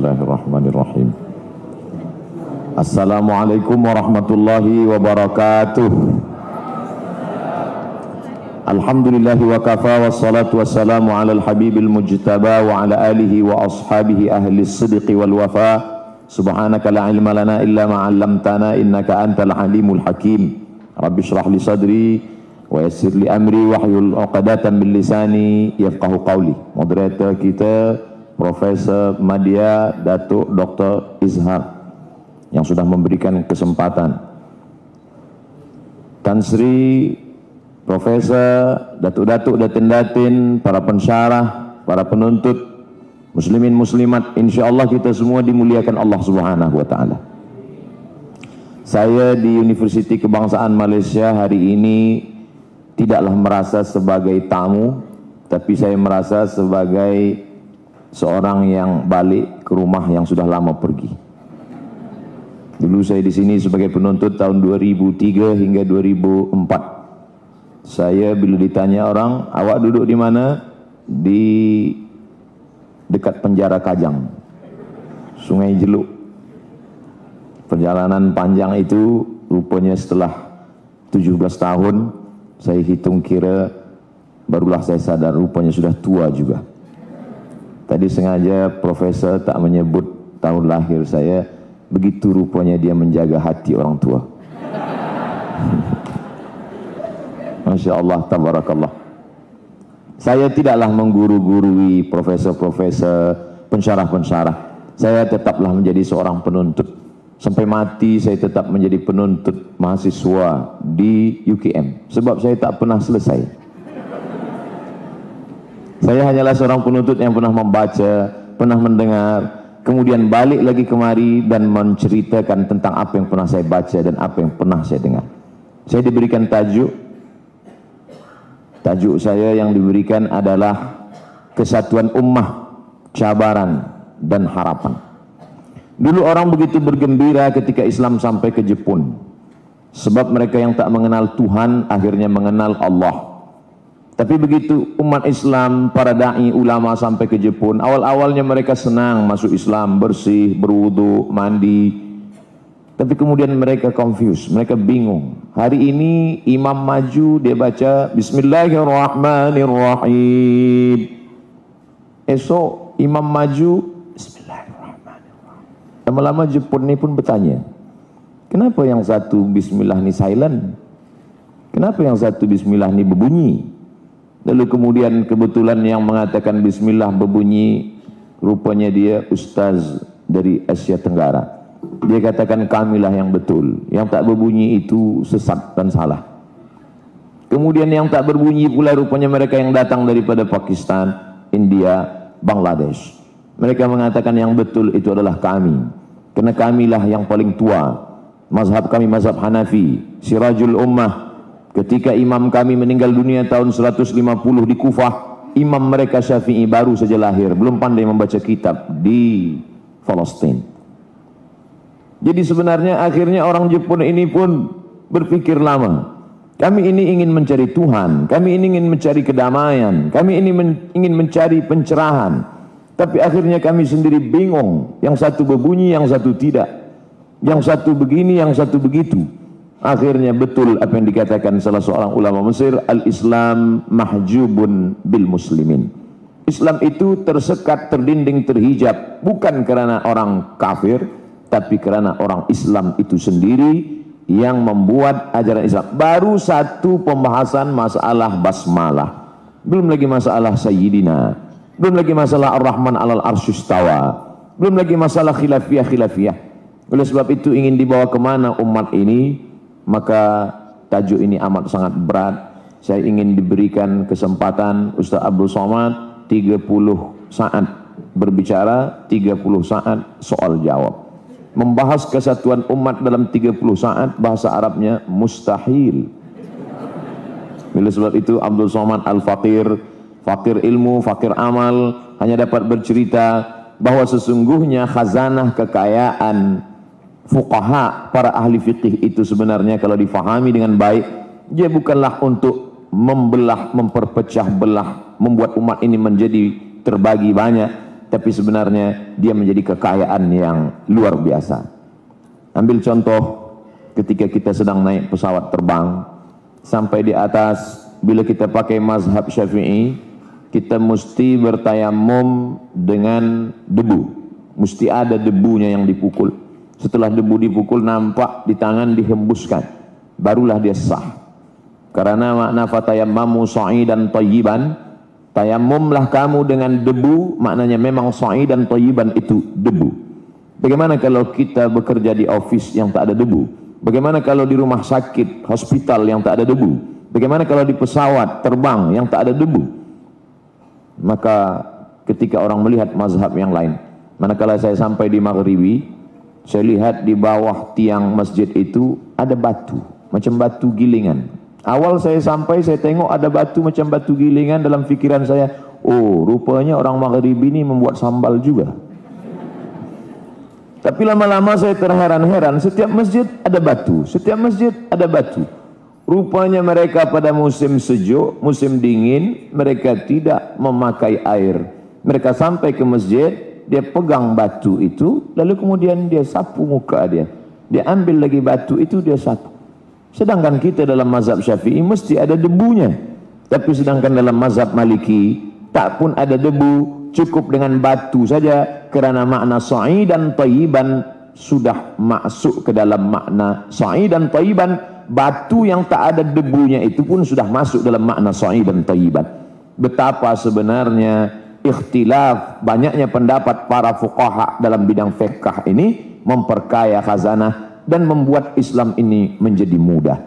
Bismillahirrahmanirrahim. Assalamualaikum warahmatullahi wabarakatuh. Alhamdulillahi wa kafa wassalatu wassalamu ala al-habibil mujtaba wa ala alihi wa ashabihi ahli sidqi wal wafa. Subhanaka la ilma lana illa ma 'allamtana innaka antal alimul hakim. Rabbi shrah li sadri wa yassir li amri wahlul 'uqdatam min lisani yafqahu qawli. Moderator kita Profesor Madya Datuk Dr. Izhar yang sudah memberikan kesempatan, Tan Sri, Profesor, Datuk-Datuk, Datin-Datin, para pensyarah, para penuntut, muslimin muslimat, insyaallah kita semua dimuliakan Allah Subhanahu wa taala. Saya di Universiti Kebangsaan Malaysia hari ini tidaklah merasa sebagai tamu, tapi saya merasa sebagai seorang yang balik ke rumah yang sudah lama pergi. Dulu saya di sini sebagai penuntut tahun 2003 hingga 2004. Saya bila ditanya orang, awak duduk di mana? Di dekat penjara Kajang, Sungai Jeluk. Perjalanan panjang itu rupanya setelah 17 tahun, saya hitung kira barulah saya sadar rupanya sudah tua juga. Tadi sengaja Profesor tak menyebut tahun lahir saya, begitu rupanya dia menjaga hati orang tua. Masya Allah, tabarakallah. Saya tidaklah mengguru-gurui profesor-profesor, pensyarah-pensyarah. Saya tetaplah menjadi seorang penuntut. Sampai mati saya tetap menjadi penuntut mahasiswa di UKM. Sebab saya tak pernah selesai. Saya hanyalah seorang penuntut yang pernah membaca, pernah mendengar, kemudian balik lagi kemari dan menceritakan tentang apa yang pernah saya baca dan apa yang pernah saya dengar. Saya diberikan tajuk saya yang diberikan adalah Kesatuan Ummah, Cabaran dan Harapan. Dulu orang begitu bergembira ketika Islam sampai ke Jepun, sebab mereka yang tak mengenal Tuhan akhirnya mengenal Allah. Tapi begitu umat Islam, para da'i ulama sampai ke Jepun, awal-awalnya mereka senang masuk Islam, bersih, berwudu, mandi. Tapi kemudian mereka confused, mereka bingung. Hari ini imam maju, dia baca Bismillahirrahmanirrahim. Esok imam maju, Bismillahirrahmanirrahim. Lama-lama Jepun ini pun bertanya, kenapa yang satu Bismillah ni silent? Kenapa yang satu Bismillah ni berbunyi? Lalu kemudian kebetulan yang mengatakan Bismillah berbunyi, rupanya dia ustaz dari Asia Tenggara. Dia katakan kamilah yang betul, yang tak berbunyi itu sesat dan salah. Kemudian yang tak berbunyi pula rupanya mereka yang datang daripada Pakistan, India, Bangladesh. Mereka mengatakan yang betul itu adalah kami, karena kamilah yang paling tua. Mazhab kami mazhab Hanafi, Sirajul Ummah. Ketika imam kami meninggal dunia tahun 150 di Kufah, imam mereka Syafi'i baru saja lahir, belum pandai membaca kitab di Palestina. Jadi sebenarnya akhirnya orang Jepun ini pun berpikir lama. Kami ini ingin mencari Tuhan, kami ini ingin mencari kedamaian, kami ini ingin mencari pencerahan. Tapi akhirnya kami sendiri bingung, yang satu berbunyi, yang satu tidak. Yang satu begini, yang satu begitu. Akhirnya betul apa yang dikatakan salah seorang ulama Mesir, al-Islam mahjubun bil muslimin. Islam itu tersekat, terdinding, terhijab, bukan karena orang kafir, tapi karena orang Islam itu sendiri yang membuat ajaran Islam. Baru satu pembahasan masalah basmalah, belum lagi masalah sayyidina, belum lagi masalah ar-Rahman alal arsyistawa, belum lagi masalah khilafiyah. Oleh sebab itu ingin dibawa kemana umat ini, maka tajuk ini amat sangat berat. Saya ingin diberikan kesempatan Ustaz Abdul Somad 30 saat berbicara, 30 saat soal jawab. Membahas kesatuan umat dalam 30 saat, bahasa Arabnya mustahil. Oleh sebab itu Abdul Somad Al-Faqir, fakir ilmu, fakir amal, hanya dapat bercerita bahwa sesungguhnya khazanah kekayaan fuqaha, para ahli fikih itu sebenarnya kalau difahami dengan baik, dia bukanlah untuk membelah, memperpecah belah, membuat umat ini menjadi terbagi banyak, tapi sebenarnya dia menjadi kekayaan yang luar biasa. Ambil contoh ketika kita sedang naik pesawat terbang, sampai di atas, bila kita pakai mazhab Syafi'i, kita mesti bertayamum dengan debu. Mesti ada debunya yang dipukul. Setelah debu dipukul, nampak di tangan dihembuskan, barulah dia sah. Karena makna fatayammamu sa'idan thayyiban, tayamumlah kamu dengan debu, maknanya memang sa'idan thayyiban itu debu. Bagaimana kalau kita bekerja di office yang tak ada debu? Bagaimana kalau di rumah sakit, hospital yang tak ada debu? Bagaimana kalau di pesawat terbang yang tak ada debu? Maka ketika orang melihat mazhab yang lain, manakala saya sampai di Maghribi, saya lihat di bawah tiang masjid itu ada batu, macam batu gilingan. Awal saya sampai, saya tengok ada batu macam batu gilingan. Dalam fikiran saya, oh rupanya orang Maghribi ini membuat sambal juga. Tapi lama-lama saya terheran-heran, setiap masjid ada batu, setiap masjid ada batu. Rupanya mereka pada musim sejuk, musim dingin, mereka tidak memakai air. Mereka sampai ke masjid, dia pegang batu itu, lalu kemudian dia sapu muka dia. Dia ambil lagi batu itu, dia sapu. Sedangkan kita dalam mazhab Syafi'i mesti ada debunya. Tapi sedangkan dalam mazhab Maliki, tak pun ada debu, cukup dengan batu saja, kerana makna sa'idan thayyiban sudah masuk ke dalam makna sa'idan thayyiban. Batu yang tak ada debunya itu pun sudah masuk dalam makna sa'idan thayyiban. Betapa sebenarnya ikhtilaf, banyaknya pendapat para fuqaha dalam bidang fiqh ini memperkaya khazanah dan membuat Islam ini menjadi mudah.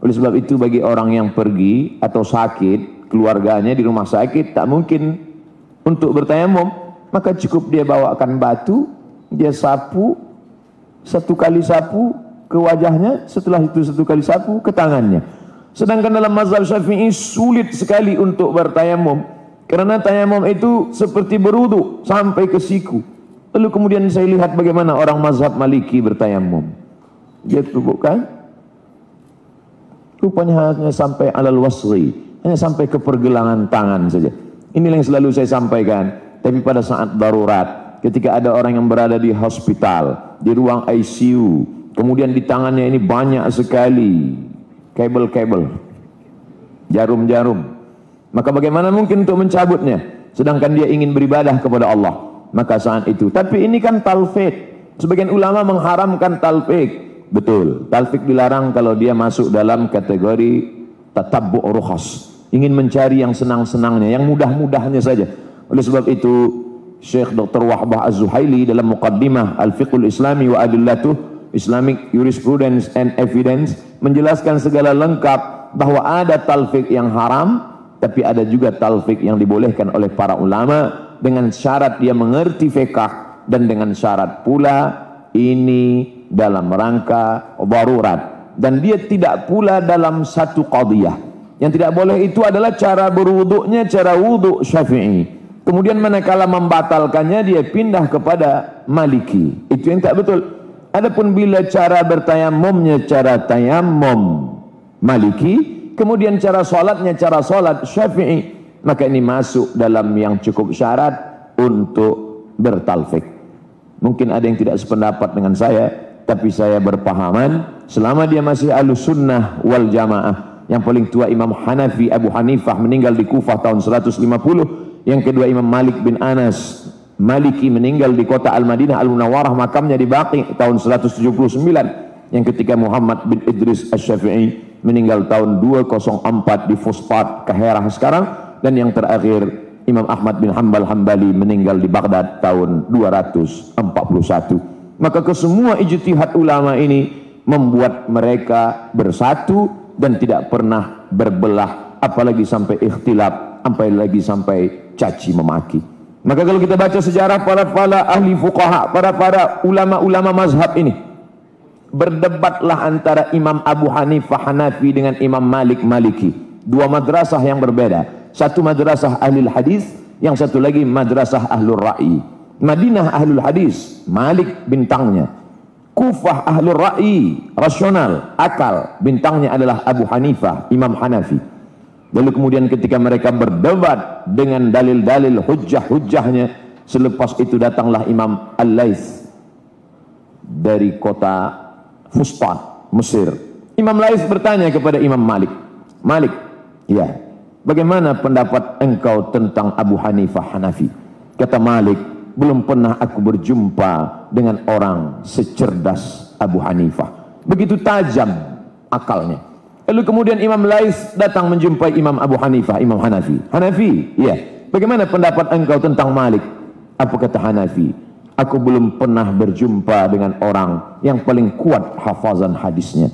Oleh sebab itu, bagi orang yang pergi atau sakit, keluarganya di rumah sakit tak mungkin untuk bertayamum, maka cukup dia bawakan batu, dia sapu, satu kali sapu ke wajahnya, setelah itu satu kali sapu ke tangannya. Sedangkan dalam mazhab Syafi'i sulit sekali untuk bertayamum, karena tayamum itu seperti berwudu sampai ke siku. Lalu kemudian saya lihat bagaimana orang mazhab Maliki bertayamum. Dia tubuhkan, rupanya hanya sampai alal wasri, hanya sampai ke pergelangan tangan saja. Inilah yang selalu saya sampaikan. Tapi pada saat darurat, ketika ada orang yang berada di hospital, di ruang ICU, kemudian di tangannya ini banyak sekali kabel-kabel, jarum-jarum, maka bagaimana mungkin untuk mencabutnya? Sedangkan dia ingin beribadah kepada Allah. Maka saat itu, tapi ini kan talfik. Sebagian ulama mengharamkan talfik. Betul, talfik dilarang kalau dia masuk dalam kategori tatabbu' rukhas, ingin mencari yang senang-senangnya, yang mudah-mudahnya saja. Oleh sebab itu, Syekh Dr. Wahbah Az-Zuhaili dalam Muqaddimah Al-Fiqhul Islami wa Adillatuh, Islamic Jurisprudence and Evidence, menjelaskan segala lengkap bahwa ada talfik yang haram, tapi ada juga talfik yang dibolehkan oleh para ulama dengan syarat dia mengerti fiqh, dan dengan syarat pula ini dalam rangka darurat, dan dia tidak pula dalam satu qadiyah. Yang tidak boleh itu adalah cara berwuduknya, cara wuduk Syafi'i. Kemudian manakala membatalkannya, dia pindah kepada Maliki. Itu yang tak betul. Adapun bila cara bertayamumnya cara tayamum Maliki, kemudian cara solatnya cara solat Syafi'i, maka ini masuk dalam yang cukup syarat untuk bertalfik. Mungkin ada yang tidak sependapat dengan saya, tapi saya berpahaman selama dia masih ahlus sunnah wal jamaah. Yang paling tua Imam Hanafi Abu Hanifah meninggal di Kufah tahun 150. Yang kedua Imam Malik bin Anas Maliki meninggal di kota Al-Madinah Al-Munawwarah, makamnya di Baqi tahun 179. Yang ketiga Muhammad bin Idris Asy-Syafi'i meninggal tahun 204 di Fustat Kaherah sekarang. Dan yang terakhir Imam Ahmad bin Hanbal Hambali meninggal di Baghdad tahun 241. Maka kesemua ijtihad ulama ini membuat mereka bersatu dan tidak pernah berbelah, apalagi sampai ikhtilaf, apalagi sampai caci memaki. Maka kalau kita baca sejarah para ahli fuqaha, para ulama-ulama mazhab ini, berdebatlah antara Imam Abu Hanifah Hanafi dengan Imam Malik Maliki. Dua madrasah yang berbeda. Satu madrasah ahlul hadis, yang satu lagi madrasah ahlul ra'i. Madinah ahlul hadis, Malik bintangnya. Kufah ahlul ra'i, rasional, akal, bintangnya adalah Abu Hanifah, Imam Hanafi. Lalu kemudian ketika mereka berdebat dengan dalil-dalil hujjah-hujjahnya, Selepas itu datanglah Imam Al-Laits dari kota Fustat, Mesir. Imam Laits bertanya kepada Imam Malik, Malik, ya, bagaimana pendapat engkau tentang Abu Hanifah Hanafi? Kata Malik, belum pernah aku berjumpa dengan orang secerdas Abu Hanifah. Begitu tajam akalnya. Lalu kemudian Imam Laits datang menjumpai Imam Abu Hanifah, Imam Hanafi. Hanafi, ya, bagaimana pendapat engkau tentang Malik? Apa kata Hanafi? Aku belum pernah berjumpa dengan orang yang paling kuat hafazan hadisnya.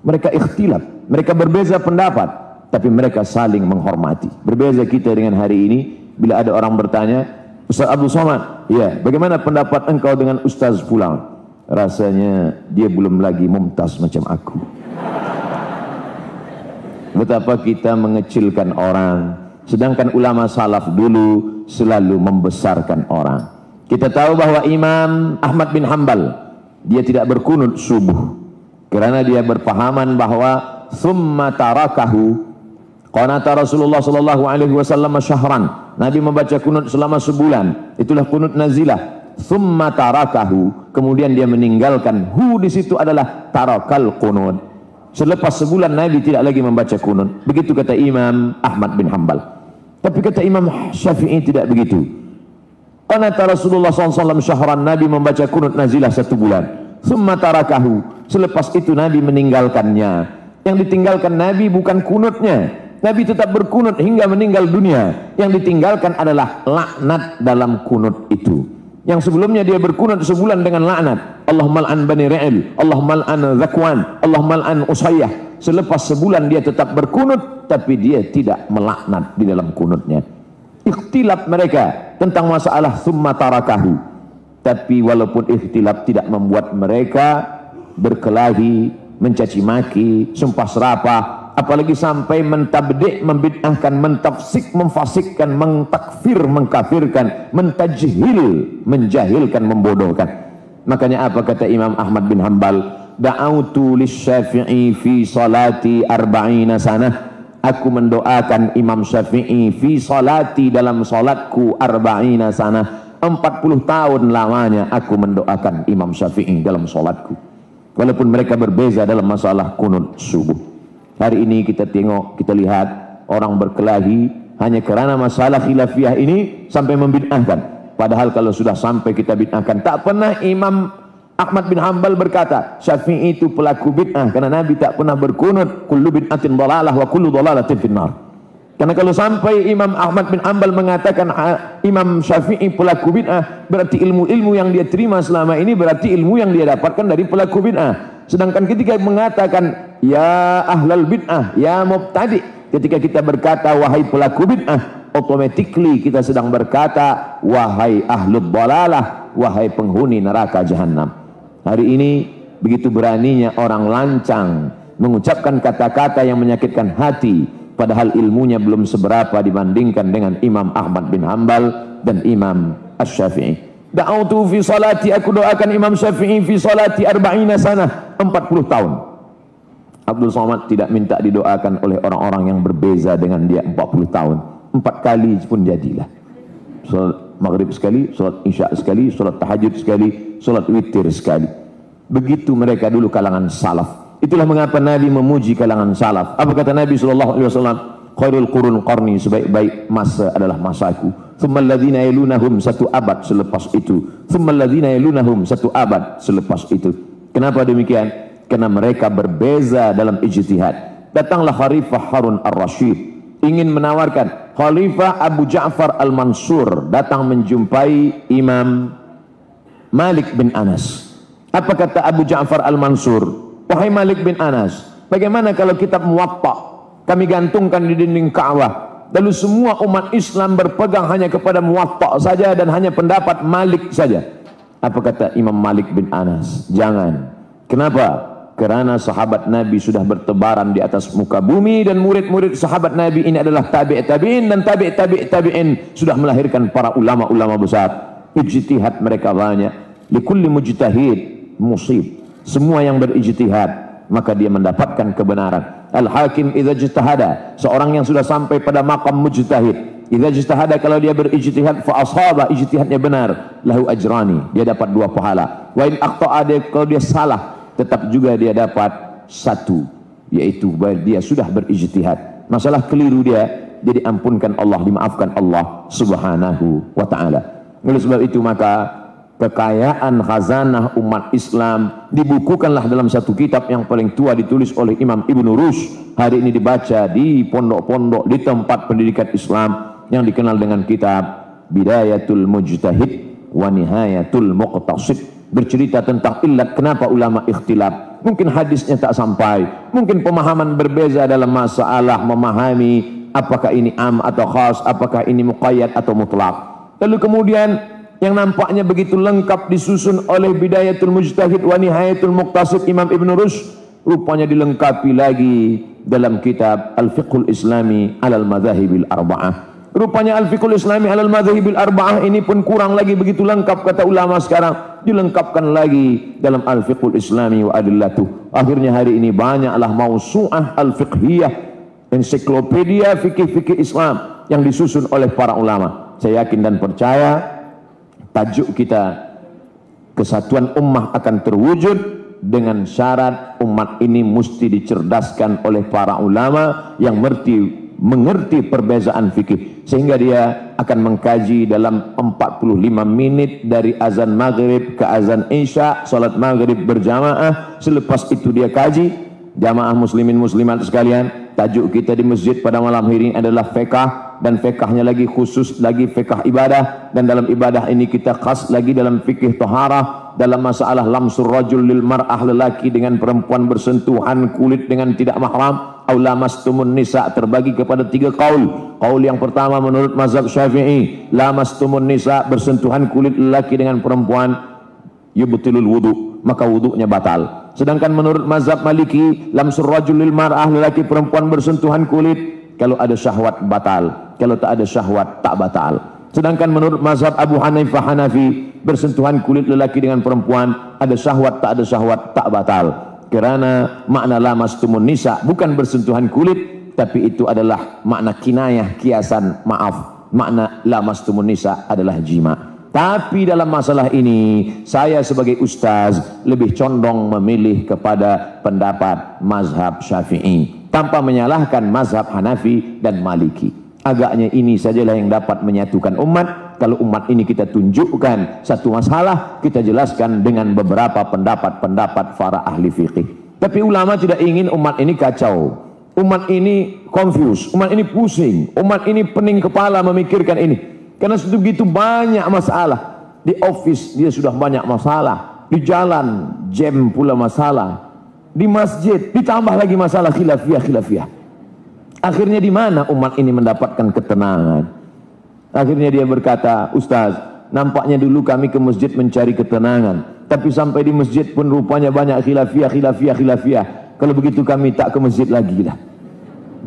Mereka ikhtilaf, mereka berbeza pendapat, tapi mereka saling menghormati. Berbeza kita dengan hari ini, bila ada orang bertanya, Ustaz Abdul Somad, ya, bagaimana pendapat engkau dengan Ustaz Fulan? Rasanya dia belum lagi mumtaz macam aku. Betapa kita mengecilkan orang, sedangkan ulama salaf dulu selalu membesarkan orang. Kita tahu bahwa Imam Ahmad bin Hanbal, dia tidak berkunut subuh, karena dia berpahaman bahwa summa tarakahu qanata Rasulullah sallallahu alaihi wasallam syahran. Nabi membaca kunut selama sebulan. Itulah kunut nazilah. Summa tarakahu, kemudian dia meninggalkan. Di situ adalah tarakal kunut. Selepas sebulan Nabi tidak lagi membaca kunut. Begitu kata Imam Ahmad bin Hanbal. Tapi kata Imam Syafi'i tidak begitu. Qanata Rasulullah SAW syahran, Nabi membaca kunut nazilah 1 bulan. Summa tarakahu, selepas itu Nabi meninggalkannya. Yang ditinggalkan Nabi bukan kunutnya, Nabi tetap berkunut hingga meninggal dunia. Yang ditinggalkan adalah laknat dalam kunut itu. Yang sebelumnya dia berkunut sebulan dengan laknat, Allahumma al'an Bani Ra'il, Allahumma al'an Zakwan, Allahumma al'an Usayyah. Selepas sebulan dia tetap berkunut, tapi dia tidak melaknat di dalam kunutnya. Ikhtilaf mereka tentang masalah summa tarakahu, tapi walaupun ikhtilaf tidak membuat mereka berkelahi, mencaci maki, sumpah serapah, apalagi sampai mentabdi', membid'ahkan, mentafsik, memfasikkan, mentakfir, mengkafirkan, mentajhil, menjahilkan, membodohkan. Makanya apa kata Imam Ahmad bin Hanbal? Da'autu lisyafi'i fi salati arba'ina sanah. Aku mendoakan Imam Syafi'i fi salati, dalam salatku arba'ina sanah, 40 tahun lamanya aku mendoakan Imam Syafi'i dalam salatku. Walaupun mereka berbeza dalam masalah kunut subuh. Hari ini kita tengok, kita lihat orang berkelahi hanya kerana masalah khilafiyah ini sampai membid'ahkan. Padahal kalau sudah sampai kita bid'ahkan, tak pernah Imam Ahmad bin Hanbal berkata Syafi'i itu pelaku bid'ah, karena Nabi tak pernah berkunut kullu bid'atin dhalalah wa kullu dhalalatin finnar. Karena kalau sampai Imam Ahmad bin Hanbal mengatakan Imam Syafi'i pelaku bid'ah, berarti ilmu-ilmu yang dia terima selama ini berarti ilmu yang dia dapatkan dari pelaku bid'ah. Sedangkan ketika mengatakan ya ahlal bid'ah, ya mubtadi', ketika kita berkata wahai pelaku bid'ah, automatically kita sedang berkata wahai ahlul dhalalah, wahai penghuni neraka jahanam. Hari ini begitu beraninya orang lancang mengucapkan kata-kata yang menyakitkan hati, padahal ilmunya belum seberapa dibandingkan dengan Imam Ahmad bin Hanbal dan Imam Asy-Syafi'i. Da'autu fi salati, aku doakan Imam Syafi'i fi salati arba'ina sanah, 40 tahun. Abdul Somad tidak minta didoakan oleh orang-orang yang berbeza dengan dia 40 tahun. 4 kali pun jadilah. Salat maghrib sekali, salat isya sekali, salat tahajud sekali, salat witir sekali. Begitu mereka dulu kalangan salaf. Itulah mengapa Nabi memuji kalangan salaf. Apa kata Nabi SAW? Khairul qurun qarni, sebaik-baik masa adalah masaku. Tsummal ladzina yalunahum, 1 abad selepas itu. Tsummal ladzina yalunahum, 1 abad selepas itu. Kenapa demikian? Karena mereka berbeza dalam ijtihad. Datanglah Khalifah Harun ar-Rasyid ingin menawarkan. Khalifah Abu Ja'far al-Mansur datang menjumpai Imam Malik bin Anas. Apa kata Abu Ja'far al-Mansur? Wahai Malik bin Anas, bagaimana kalau kitab Muwatta kami gantungkan di dinding Ka'bah, lalu semua umat Islam berpegang hanya kepada Muwatta saja dan hanya pendapat Malik saja? Apa kata Imam Malik bin Anas? Jangan. Kenapa? Kerana sahabat Nabi sudah bertebaran di atas muka bumi, dan murid-murid sahabat Nabi ini adalah tabi'in, dan tabi'in sudah melahirkan para ulama-ulama besar. Ijtihad mereka banyak. Likulli mujtahid musib. Semua yang berijtihad maka dia mendapatkan kebenaran. Al-hakim idza ijtahada, seorang yang sudah sampai pada maqam mujtahid, Idza ijtahada, kalau dia berijtihad fa ashaba, ijtihadnya benar, lahu ajrani, dia dapat 2 pahala. Wa in akhta'a, kalau dia salah, tetap juga dia dapat 1, yaitu dia sudah berijtihad. Masalah keliru dia, jadi ampunkan Allah, dimaafkan Allah Subhanahu wa taala. Oleh sebab itu maka kekayaan khazanah umat Islam dibukukanlah dalam satu kitab yang paling tua, ditulis oleh Imam Ibn Rushd, hari ini dibaca di pondok-pondok, di tempat pendidikan Islam, yang dikenal dengan kitab Bidayatul Mujtahid wa Nihayatul Muqtasid, bercerita tentang illat kenapa ulama ikhtilaf. Mungkin hadisnya tak sampai, mungkin pemahaman berbeza dalam masalah memahami apakah ini am atau khas, apakah ini muqayyad atau mutlak. Lalu kemudian yang nampaknya begitu lengkap disusun oleh Bidayatul Mujtahid wa Nihayatul Muqtasid Imam Ibn Rushd, rupanya dilengkapi lagi dalam kitab Al-Fiqhul Islami alal Madzahibil Arba'ah. Rupanya Al-Fiqhul Islami alal Madzahibil Arba'ah ini pun kurang lagi begitu lengkap, kata ulama sekarang, dilengkapkan lagi dalam Al-Fiqhul Islami wa Adillatuh. Akhirnya hari ini banyaklah mausu'ah al-fiqhiyah, ensiklopedia fikih-fikih Islam yang disusun oleh para ulama. Saya yakin dan percaya tajuk kita, kesatuan ummah, akan terwujud dengan syarat umat ini mesti dicerdaskan oleh para ulama yang mengerti perbezaan fikih, sehingga dia akan mengkaji dalam 45 menit dari azan maghrib ke azan isya, salat maghrib berjamaah. Selepas itu dia kaji. Jamaah muslimin muslimat sekalian, tajuk kita di masjid pada malam hari ini adalah fiqh, dan fiqhnya lagi khusus lagi fiqh ibadah, dan dalam ibadah ini kita khas lagi dalam fikih taharah, dalam masalah lamsur rajul lil mar'ah, lelaki dengan perempuan bersentuhan kulit dengan tidak mahram, au lamastumun nisa, terbagi kepada 3 kaul. Kaul yang pertama menurut mazhab Syafi'i, lamastumun nisa, bersentuhan kulit lelaki dengan perempuan, yubtilul wudu, maka wudunya batal. Sedangkan menurut mazhab Maliki, lamsur rajul lil mar'ah, lelaki perempuan bersentuhan kulit, kalau ada syahwat batal, kalau tak ada syahwat tak batal. Sedangkan menurut mazhab Abu Hanifah Hanafi, bersentuhan kulit lelaki dengan perempuan, ada syahwat tak ada syahwat tak batal. Karena makna lamastumun nisa bukan bersentuhan kulit, tapi itu adalah makna kinayah, kiasan, maaf, makna lamastumun nisa adalah jima. Tapi dalam masalah ini saya sebagai ustaz lebih condong memilih kepada pendapat mazhab Syafi'i, tanpa menyalahkan mazhab Hanafi dan Maliki. Agaknya ini sajalah yang dapat menyatukan umat. Kalau umat ini kita tunjukkan satu masalah, kita jelaskan dengan beberapa pendapat-pendapat para ahli fikih. Tapi ulama tidak ingin umat ini kacau, umat ini confused, umat ini pusing, umat ini pening kepala memikirkan ini. Karena begitu banyak masalah. Di office dia sudah banyak masalah, di jalan jam pula masalah, di masjid ditambah lagi masalah khilafiyah. Akhirnya di mana umat ini mendapatkan ketenangan? Akhirnya dia berkata, Ustaz, nampaknya dulu kami ke masjid mencari ketenangan, tapi sampai di masjid pun rupanya banyak khilafiyah. Kalau begitu kami tak ke masjid lagi lah.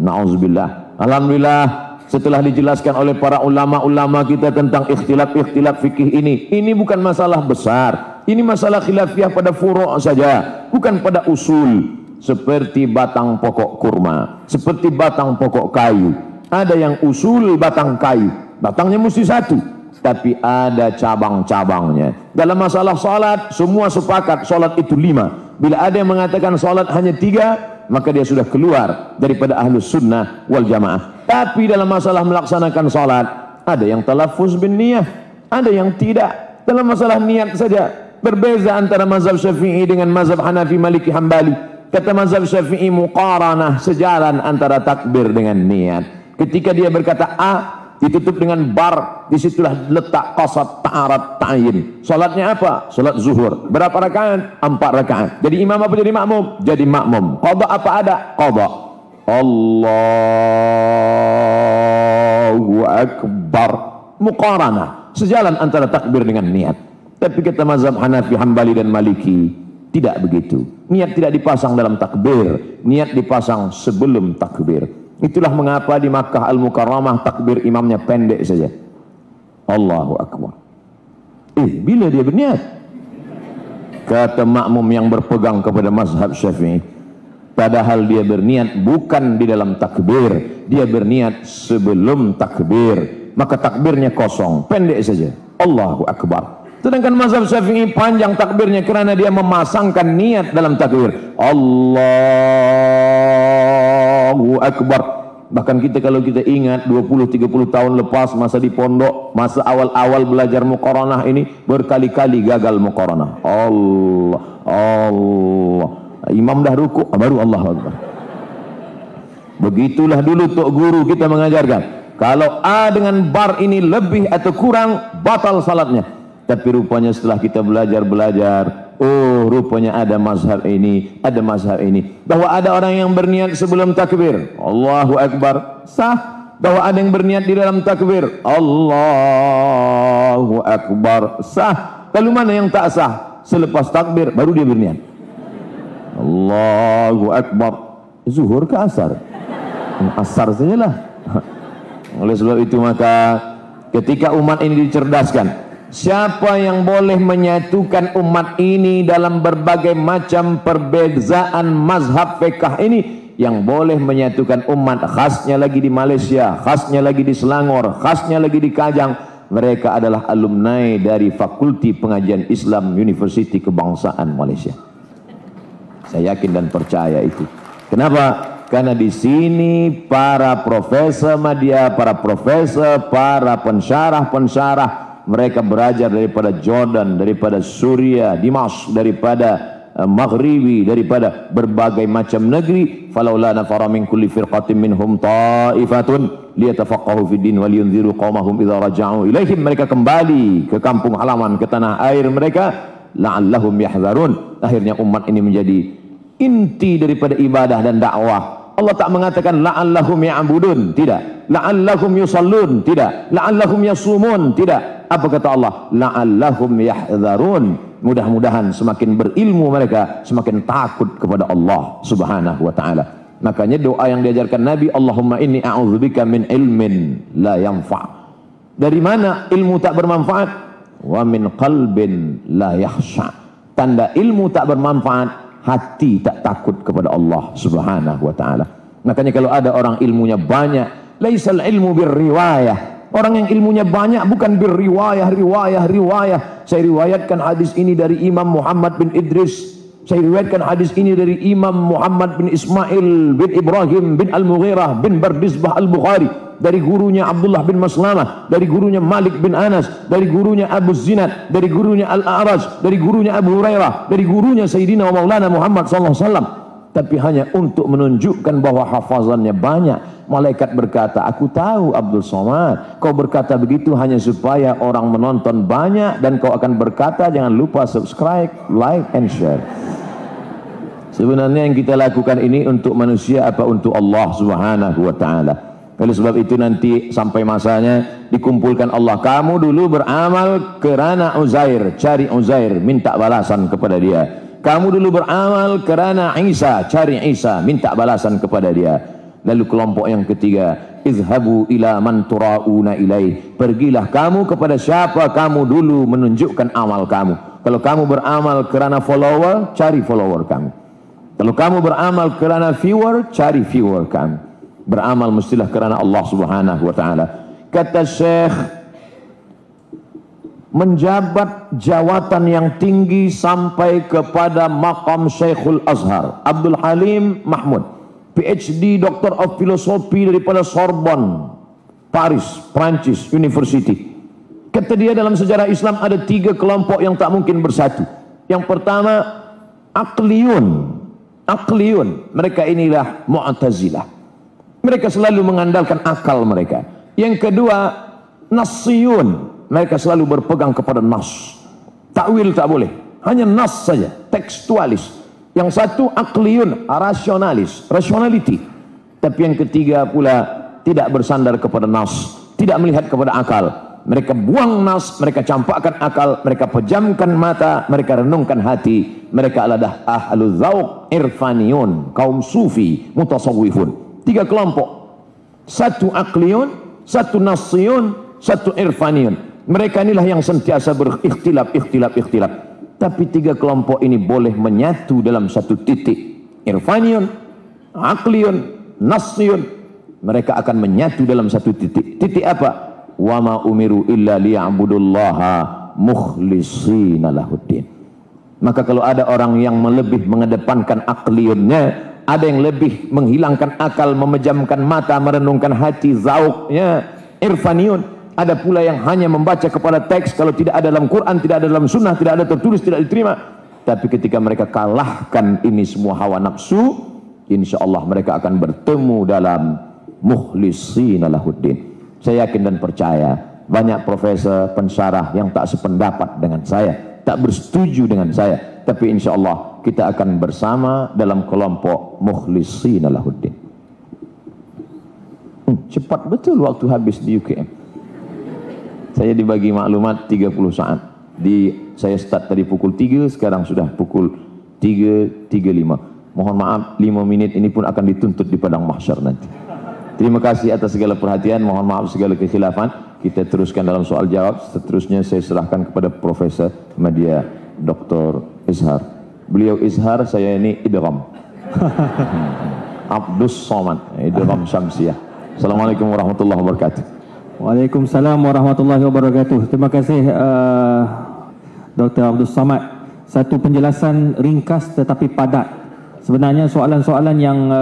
Na'udzubillah. Alhamdulillah, setelah dijelaskan oleh para ulama-ulama kita tentang ikhtilaf fikih ini bukan masalah besar. Ini masalah khilafiyah pada furu' saja, bukan pada usul. Seperti batang pokok kurma, seperti batang pokok kayu. Ada yang usul batang kayu, batangnya mesti satu, tapi ada cabang-cabangnya. Dalam masalah salat, semua sepakat salat itu 5. Bila ada yang mengatakan salat hanya 3, maka dia sudah keluar daripada ahlus sunnah wal jamaah. Tapi dalam masalah melaksanakan salat, ada yang talaffuz bin niyah, ada yang tidak. Dalam masalah niat saja berbeza antara mazhab Syafi'i dengan mazhab Hanafi, Maliki, Hambali. Kata mazhab Syafi'i, muqaranah, sejalan antara takbir dengan niat. Ketika dia berkata A, ditutup dengan bar, disitulah letak qasad, ta'arad, ta'yin. Salatnya apa? Salat zuhur. Berapa rakaat? 4 rakaat. Jadi imam apa jadi makmum? Jadi makmum. Qadha apa ada? Qadha. Allahu Akbar. Muqaranah, sejalan antara takbir dengan niat. Tapi kata mazhab Hanafi, Hambali dan Maliki, tidak begitu. Niat tidak dipasang dalam takbir, niat dipasang sebelum takbir. Itulah mengapa di Makkah Al-Mukarramah takbir imamnya pendek saja. Allahu Akbar. Bila dia berniat? Kata makmum yang berpegang kepada mazhab Syafi'i, Padahal dia berniat bukan di dalam takbir, dia berniat sebelum takbir, maka takbirnya kosong, pendek saja, Allahu Akbar. Sedangkan mazhab Syafi'i panjang takbirnya karena dia memasangkan niat dalam takbir, Allahu Akbar. Bahkan kalau kita ingat 20-30 tahun lepas masa di pondok, masa awal-awal belajar muqaranah ini, berkali-kali gagal muqaranah. Allah, imam dah rukuk baru Allahu Akbar. Begitulah dulu tok guru kita mengajarkan, kalau A dengan bar ini lebih atau kurang, batal salatnya. Tapi rupanya setelah kita belajar, oh rupanya ada mazhab ini, ada mazhab ini, bahwa ada orang yang berniat sebelum takbir, Allahu Akbar, sah. Bahwa ada yang berniat di dalam takbir, Allahu Akbar, sah. Lalu mana yang tak sah? Selepas takbir baru dia berniat, Allahu Akbar. Zuhur ke asar? Asar sajalah. Oleh sebab itu maka ketika umat ini dicerdaskan, siapa yang boleh menyatukan umat ini dalam berbagai macam perbezaan mazhab fiqh ini, yang boleh menyatukan umat, khasnya lagi di Malaysia, khasnya lagi di Selangor, khasnya lagi di Kajang, mereka adalah alumni dari Fakulti Pengajian Islam Universiti Kebangsaan Malaysia. Saya yakin dan percaya itu. Kenapa? Karena di sini para profesor media, para profesor, para pensyarah, mereka belajar daripada Jordan, daripada Suriah, Dimash, daripada Maghribi, daripada berbagai macam negeri. Falaula nafara min kulli firqatin minhum ta'ifatun liyatafaqahu fid din wal yunziru qaumahum idza raja'u ilaihim. Mereka kembali ke kampung halaman, ke tanah air mereka, la'allahum yahzarun. Akhirnya umat ini menjadi inti daripada ibadah dan dakwah. Allah tak mengatakan la'allahum ya'budun, tidak. La'allahum yusallun, tidak. La'allahum yasumun, tidak. Apa kata Allah? La'allahum yahzarun. Mudah-mudahan semakin berilmu mereka, semakin takut kepada Allah Subhanahu wa taala. Makanya doa yang diajarkan Nabi, Allahumma inni a'udzubika min ilmin la yanfa'. Dari mana ilmu tak bermanfaat? Wa min qalbin la yakhsha'. Tanda ilmu tak bermanfaat, hati tak takut kepada Allah Subhanahu wa taala. Makanya kalau ada orang ilmunya banyak, laisal ilmu birriwayah. Orang yang ilmunya banyak bukan berriwayah. Saya riwayatkan hadis ini dari Imam Muhammad bin Idris. Saya riwayatkan hadis ini dari Imam Muhammad bin Ismail bin Ibrahim bin Al-Mughirah bin Bardisbah Al-Bukhari. Dari gurunya Abdullah bin Maslamah, dari gurunya Malik bin Anas, dari gurunya Abu Zinad, dari gurunya Al-A'raj, dari gurunya Abu Hurairah, dari gurunya Sayyidina wa Maulana Muhammad SAW. Tapi hanya untuk menunjukkan bahwa hafazannya banyak. Malaikat berkata, aku tahu Abdul Somad, kau berkata begitu hanya supaya orang menonton banyak, dan kau akan berkata jangan lupa subscribe, like and share. Sebenarnya yang kita lakukan ini untuk manusia apa untuk Allah Subhanahu wa taala. Oleh sebab itu nanti sampai masanya dikumpulkan Allah. Kamu dulu beramal kerana Uzair, cari Uzair, minta balasan kepada dia. Kamu dulu beramal kerana Isa, cari Isa, minta balasan kepada dia. Lalu kelompok yang ketiga, izhabu ila man turauna ilaih. Pergilah kamu kepada siapa kamu dulu menunjukkan amal kamu. Kalau kamu beramal kerana follower, cari follower kamu. Kalau kamu beramal kerana viewer, cari viewer kamu. Beramal mestilah kerana Allah Subhanahu wa taala. Kata Syekh, menjabat jawatan yang tinggi sampai kepada maqam Syekhul Azhar Abdul Halim Mahmud, PhD Doctor of Philosophy daripada Sorbonne, Paris, Prancis University. Kata dia, dalam sejarah Islam ada 3 kelompok yang tak mungkin bersatu. Yang pertama, Aqliyun. Mereka inilah Mu'tazilah. Mereka selalu mengandalkan akal mereka. Yang kedua, Nassiyun. Mereka selalu berpegang kepada nas. Takwil tak boleh, hanya nas saja, tekstualis. Yang satu Aqliyun, rasionalis, rationality. Tapi yang ketiga pula tidak bersandar kepada nas, tidak melihat kepada akal. Mereka buang nas, mereka campakkan akal, mereka pejamkan mata, mereka renungkan hati. Mereka adalah ahlul dzauq, irfaniyun, kaum sufi, mutasawwifun. 3 kelompok. Satu Aqliyun, satu Nassiyun, satu Irfaniyun. Mereka inilah yang sentiasa berikhtilaf. Tapi 3 kelompok ini boleh menyatu dalam satu titik. Irfaniyun, aqliyun, nasiyun. Mereka akan menyatu dalam satu titik. Titik apa? Wa ma umiru illa liya'budullaha mukhlishina lahuddin. Maka kalau ada orang yang lebih mengedepankan akliyunnya, ada yang lebih menghilangkan akal, memejamkan mata, merenungkan hati, zauknya, irfaniyun. Ada pula yang hanya membaca kepada teks, kalau tidak ada dalam Quran, tidak ada dalam sunnah, tidak ada tertulis, tidak diterima. Tapi ketika mereka kalahkan ini semua hawa nafsu, insya Allah mereka akan bertemu dalam mukhlishina lahuddin. Saya yakin dan percaya banyak profesor pensyarah yang tak sependapat dengan saya, tak bersetuju dengan saya, tapi insya Allah kita akan bersama dalam kelompok mukhlishina lahuddin. Cepat betul waktu habis di UKM. Saya dibagi maklumat 30 saat. Saya start tadi pukul 3, sekarang sudah pukul 3.35. Mohon maaf, 5 menit ini pun akan dituntut di padang mahsyar nanti. Terima kasih atas segala perhatian, mohon maaf segala kekhilafan. Kita teruskan dalam soal jawab. Seterusnya saya serahkan kepada Profesor Media Dr. Izhar. Beliau Izhar, saya ini idgham. Abdus Somad, idgham Syamsiah. Assalamualaikum warahmatullahi wabarakatuh. Waalaikumsalam warahmatullahi wabarakatuh. Terima kasih Dr. Abdus Somad. Satu penjelasan ringkas tetapi padat. Sebenarnya soalan-soalan yang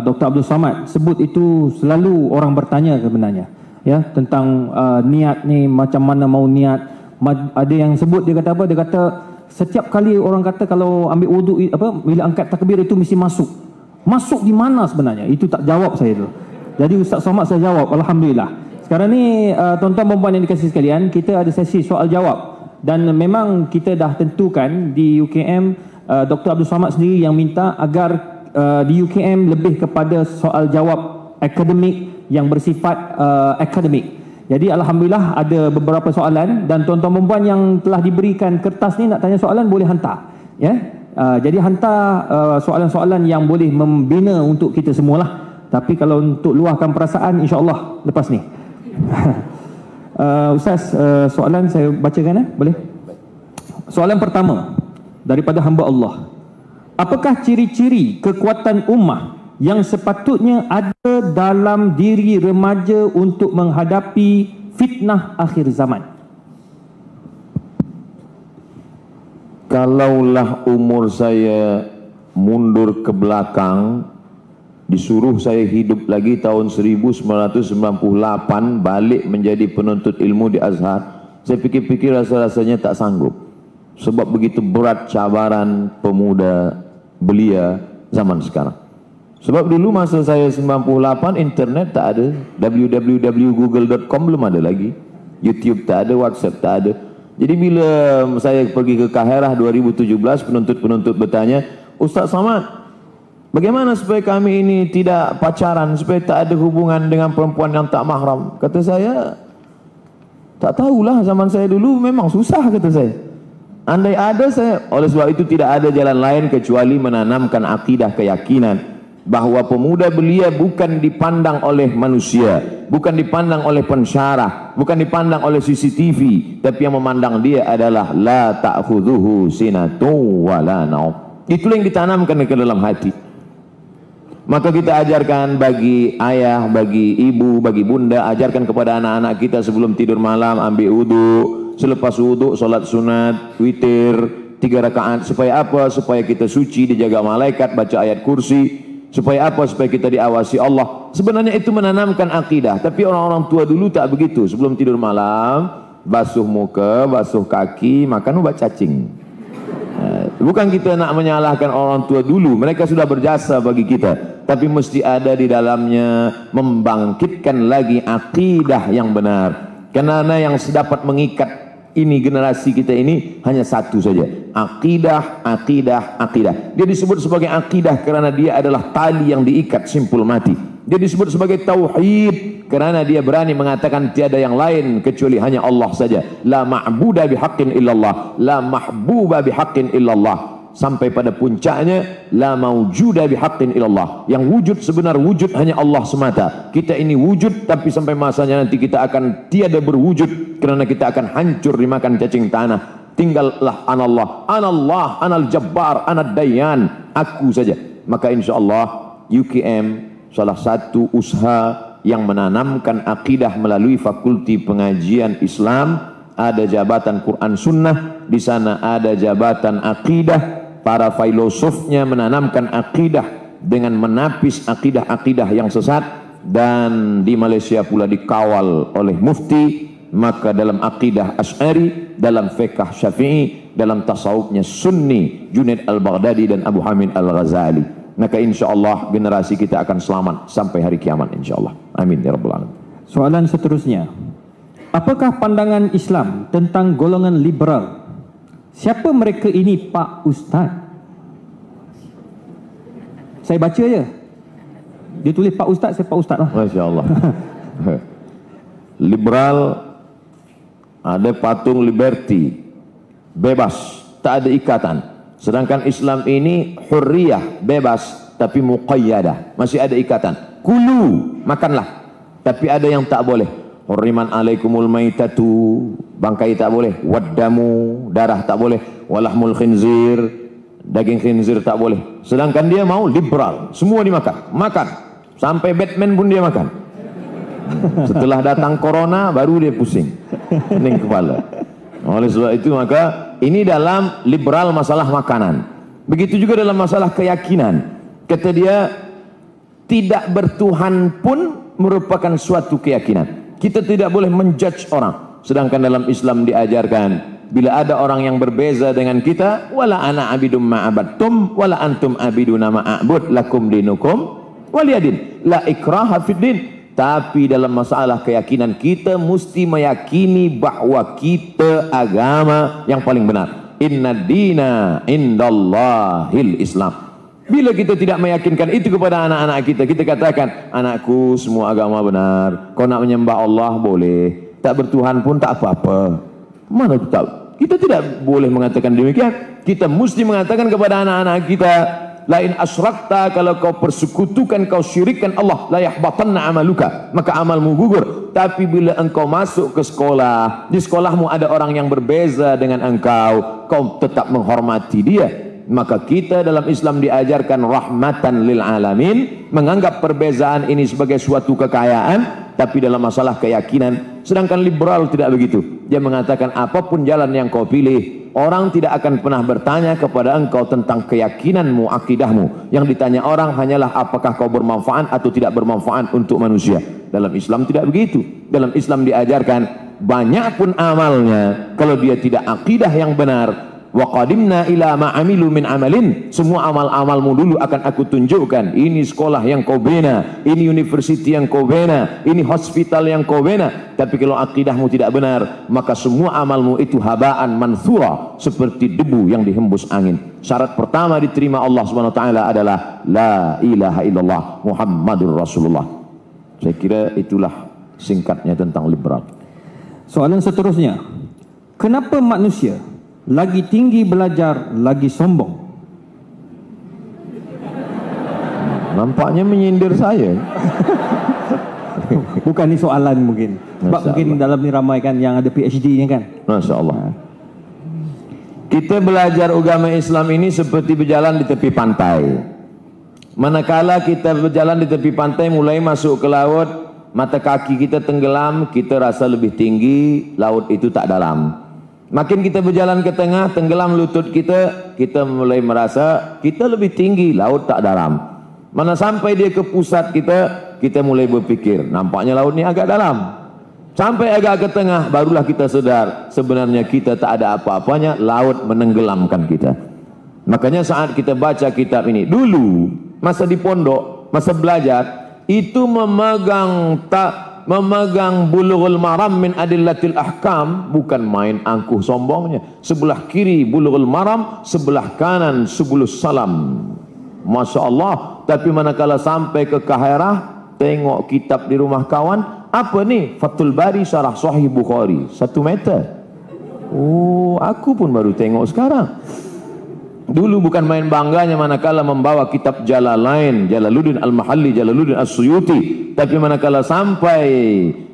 Dr. Abdul Somad sebut itu selalu orang bertanya sebenarnya, ya, tentang niat ni, macam mana mau niat. Ada yang sebut, dia kata apa? Dia kata setiap kali orang kata kalau ambil wuduk bila angkat takbir itu mesti masuk. Masuk di mana sebenarnya? Itu tak jawab saya tu. Jadi Ustaz Somad saya jawab, alhamdulillah. Sekarang ni tuan-tuan dan puan yang dikasihi sekalian, kita ada sesi soal jawab dan memang kita dah tentukan di UKM. Dr. Abdul Somad sendiri yang minta agar di UKM lebih kepada soal jawab akademik yang bersifat akademik. Jadi alhamdulillah ada beberapa soalan dan tuan-tuan dan puan yang telah diberikan kertas ni nak tanya soalan boleh hantar, ya. Jadi hantar soalan-soalan yang boleh membina untuk kita semualah. Tapi kalau untuk luahkan perasaan, insya-Allah lepas ni. Ustaz, soalan saya bacakan, boleh? Soalan pertama daripada hamba Allah. Apakah ciri-ciri kekuatan ummah yang sepatutnya ada dalam diri remaja untuk menghadapi fitnah akhir zaman? Kalaulah umur saya mundur ke belakang, disuruh saya hidup lagi tahun 1998 balik menjadi penuntut ilmu di Azhar, saya fikir-fikir rasa-rasanya tak sanggup. Sebab begitu berat cabaran pemuda belia zaman sekarang. Sebab dulu masa saya 98 internet tak ada, www.google.com belum ada lagi, YouTube tak ada, WhatsApp tak ada. Jadi bila saya pergi ke Kaherah 2017, penuntut-penuntut bertanya, Ustaz Somad, bagaimana supaya kami ini tidak pacaran, supaya tak ada hubungan dengan perempuan yang tak mahram? Kata saya, tak tahulah, zaman saya dulu memang susah, kata saya. Andai ada saya, oleh sebab itu tidak ada jalan lain kecuali menanamkan akidah keyakinan bahawa pemuda belia bukan dipandang oleh manusia, bukan dipandang oleh pensyarah, bukan dipandang oleh CCTV, tapi yang memandang dia adalah la ta'khudhuhu sinatun wa la naum. Itulah yang ditanamkan ke dalam hati. Maka kita ajarkan bagi ayah, bagi ibu, bagi bunda, ajarkan kepada anak-anak kita sebelum tidur malam ambil wudu. Selepas wuduk, solat sunat, witir, 3 rakaat. Supaya apa? Supaya kita suci, dijaga malaikat, baca ayat kursi. Supaya apa? Supaya kita diawasi Allah. Sebenarnya itu menanamkan akidah. Tapi orang-orang tua dulu tak begitu. Sebelum tidur malam, basuh muka, basuh kaki, makan ubat cacing. Bukan kita nak menyalahkan orang tua dulu. Mereka sudah berjasa bagi kita. Tapi mesti ada di dalamnya membangkitkan lagi akidah yang benar. Karena yang dapat mengikat ini generasi kita ini hanya satu saja, akidah, akidah, akidah. Dia disebut sebagai akidah kerana dia adalah tali yang diikat simpul mati. Dia disebut sebagai tauhid kerana dia berani mengatakan tiada yang lain kecuali hanya Allah saja. La ma'buda bihaqqin illallah, la mahbuba bihaqqin illallah. Sampai pada puncaknya la maujuda bihaqqin illallah, yang wujud sebenar wujud hanya Allah semata. Kita ini wujud tapi sampai masanya nanti kita akan tiada berwujud kerana kita akan hancur dimakan cacing tanah. Tinggallah anallah, anallah, anal jabbar, anad dayyan, aku saja. Maka insyaallah UKM salah satu usaha yang menanamkan akidah melalui Fakulti Pengajian Islam. Ada jabatan Quran Sunnah, di sana ada jabatan akidah. Para filosofnya menanamkan akidah dengan menapis akidah-akidah yang sesat, dan di Malaysia pula dikawal oleh mufti. Maka dalam akidah Asy'ari, dalam fiqh Syafi'i, dalam tasawufnya Sunni, Junaid Al-Baghdadi dan Abu Hamid Al-Ghazali. Maka insyaAllah generasi kita akan selamat sampai hari kiamat insyaAllah. Amin ya rabbal alamin. Soalan seterusnya, apakah pandangan Islam tentang golongan liberal? Siapa mereka ini Pak Ustaz? Saya baca je. Dia tulis Pak Ustaz, saya Pak Ustaz lah. Masya Allah. Liberal, ada patung liberty, bebas, tak ada ikatan. Sedangkan Islam ini hurriyah, bebas, tapi muqayyadah, masih ada ikatan. Kulu, makanlah, tapi ada yang tak boleh. Hurriman alaikumul maitatu, bangkai tak boleh. Waddamu, darah tak boleh. Walahmul khinzir, daging khinzir tak boleh. Sedangkan dia mau liberal, semua dimakan, makan. Sampai Batman pun dia makan. Setelah datang corona baru dia pusing, pening kepala. Oleh sebab itu maka ini dalam liberal masalah makanan. Begitu juga dalam masalah keyakinan. Kata dia tidak bertuhan pun merupakan suatu keyakinan. Kita tidak boleh menjudge orang. Sedangkan dalam Islam diajarkan, bila ada orang yang berbeza dengan kita, wala ana abidum ma'abattum wala antum abiduna ma'abud lakum dinukum waliyadin. La ikraha fid din. Tapi dalam masalah keyakinan kita mesti meyakini bahwa kita agama yang paling benar. Inna dina indallahil Islam. Bila kita tidak meyakinkan itu kepada anak-anak kita, kita katakan, anakku semua agama benar, kau nak menyembah Allah boleh, tak bertuhan pun tak apa-apa. Mana tu tak? Kita tidak boleh mengatakan demikian. Kita mesti mengatakan kepada anak-anak kita, lain asyrakta, kalau kau persekutukan, kau syirikkan Allah, la yahbatanna amaluka, maka amalmu gugur. Tapi bila engkau masuk ke sekolah, di sekolahmu ada orang yang berbeza dengan engkau, kau tetap menghormati dia. Maka kita dalam Islam diajarkan rahmatan lil alamin, menganggap perbezaan ini sebagai suatu kekayaan. Tapi dalam masalah keyakinan, sedangkan liberal tidak begitu. Dia mengatakan apapun jalan yang kau pilih, orang tidak akan pernah bertanya kepada engkau tentang keyakinanmu, akidahmu. Yang ditanya orang hanyalah apakah kau bermanfaat atau tidak bermanfaat untuk manusia. Dalam Islam tidak begitu. Dalam Islam diajarkan banyak pun amalnya, kalau dia tidak akidah yang benar, wa qadimna ila ma amilu min amalin, semua amal-amalmu dulu akan aku tunjukkan. Ini sekolah yang kau bina, ini university yang kau bina, ini hospital yang kau bina. Tapi kalau akidahmu tidak benar, maka semua amalmu itu habaan manthura, seperti debu yang dihembus angin. Syarat pertama diterima Allah Subhanahu wa taala adalah la ilaha illallah Muhammadur Rasulullah. Saya kira itulah singkatnya tentang liberal. Soalan seterusnya, kenapa manusia lagi tinggi belajar, lagi sombong? Nampaknya menyindir saya. Bukan ni soalan mungkin. Sebab mungkin dalam ni ramai kan yang ada PhD-nya kan. Masya Allah. Kita belajar agama Islam ini seperti berjalan di tepi pantai. Manakala kita berjalan di tepi pantai, mulai masuk ke laut, mata kaki kita tenggelam, kita rasa lebih tinggi, laut itu tak dalam. Makin kita berjalan ke tengah, tenggelam lutut kita, kita mulai merasa kita lebih tinggi, laut tak dalam. Mana sampai dia ke pusat kita mulai berpikir, nampaknya laut ni agak dalam. Sampai agak ke tengah, barulah kita sedar, sebenarnya kita tak ada apa-apanya, laut menenggelamkan kita. Makanya saat kita baca kitab ini, dulu, masa di pondok, masa belajar, itu memegang Bulughul Maram min Adillatil Ahkam, bukan main angkuh sombongnya. Sebelah kiri Bulughul Maram, sebelah kanan Subulus Salam. Masya Allah. Tapi manakala sampai ke Kahairah, tengok kitab di rumah kawan, apa ni? Fathul Bari Syarah Sahih Bukhari, 1 meter. Oh, aku pun baru tengok sekarang. Dulu bukan main bangganya manakala membawa kitab Jalalain, Jalaluddin Al-Mahalli, Jalaluddin As-Suyuti. Tapi manakala sampai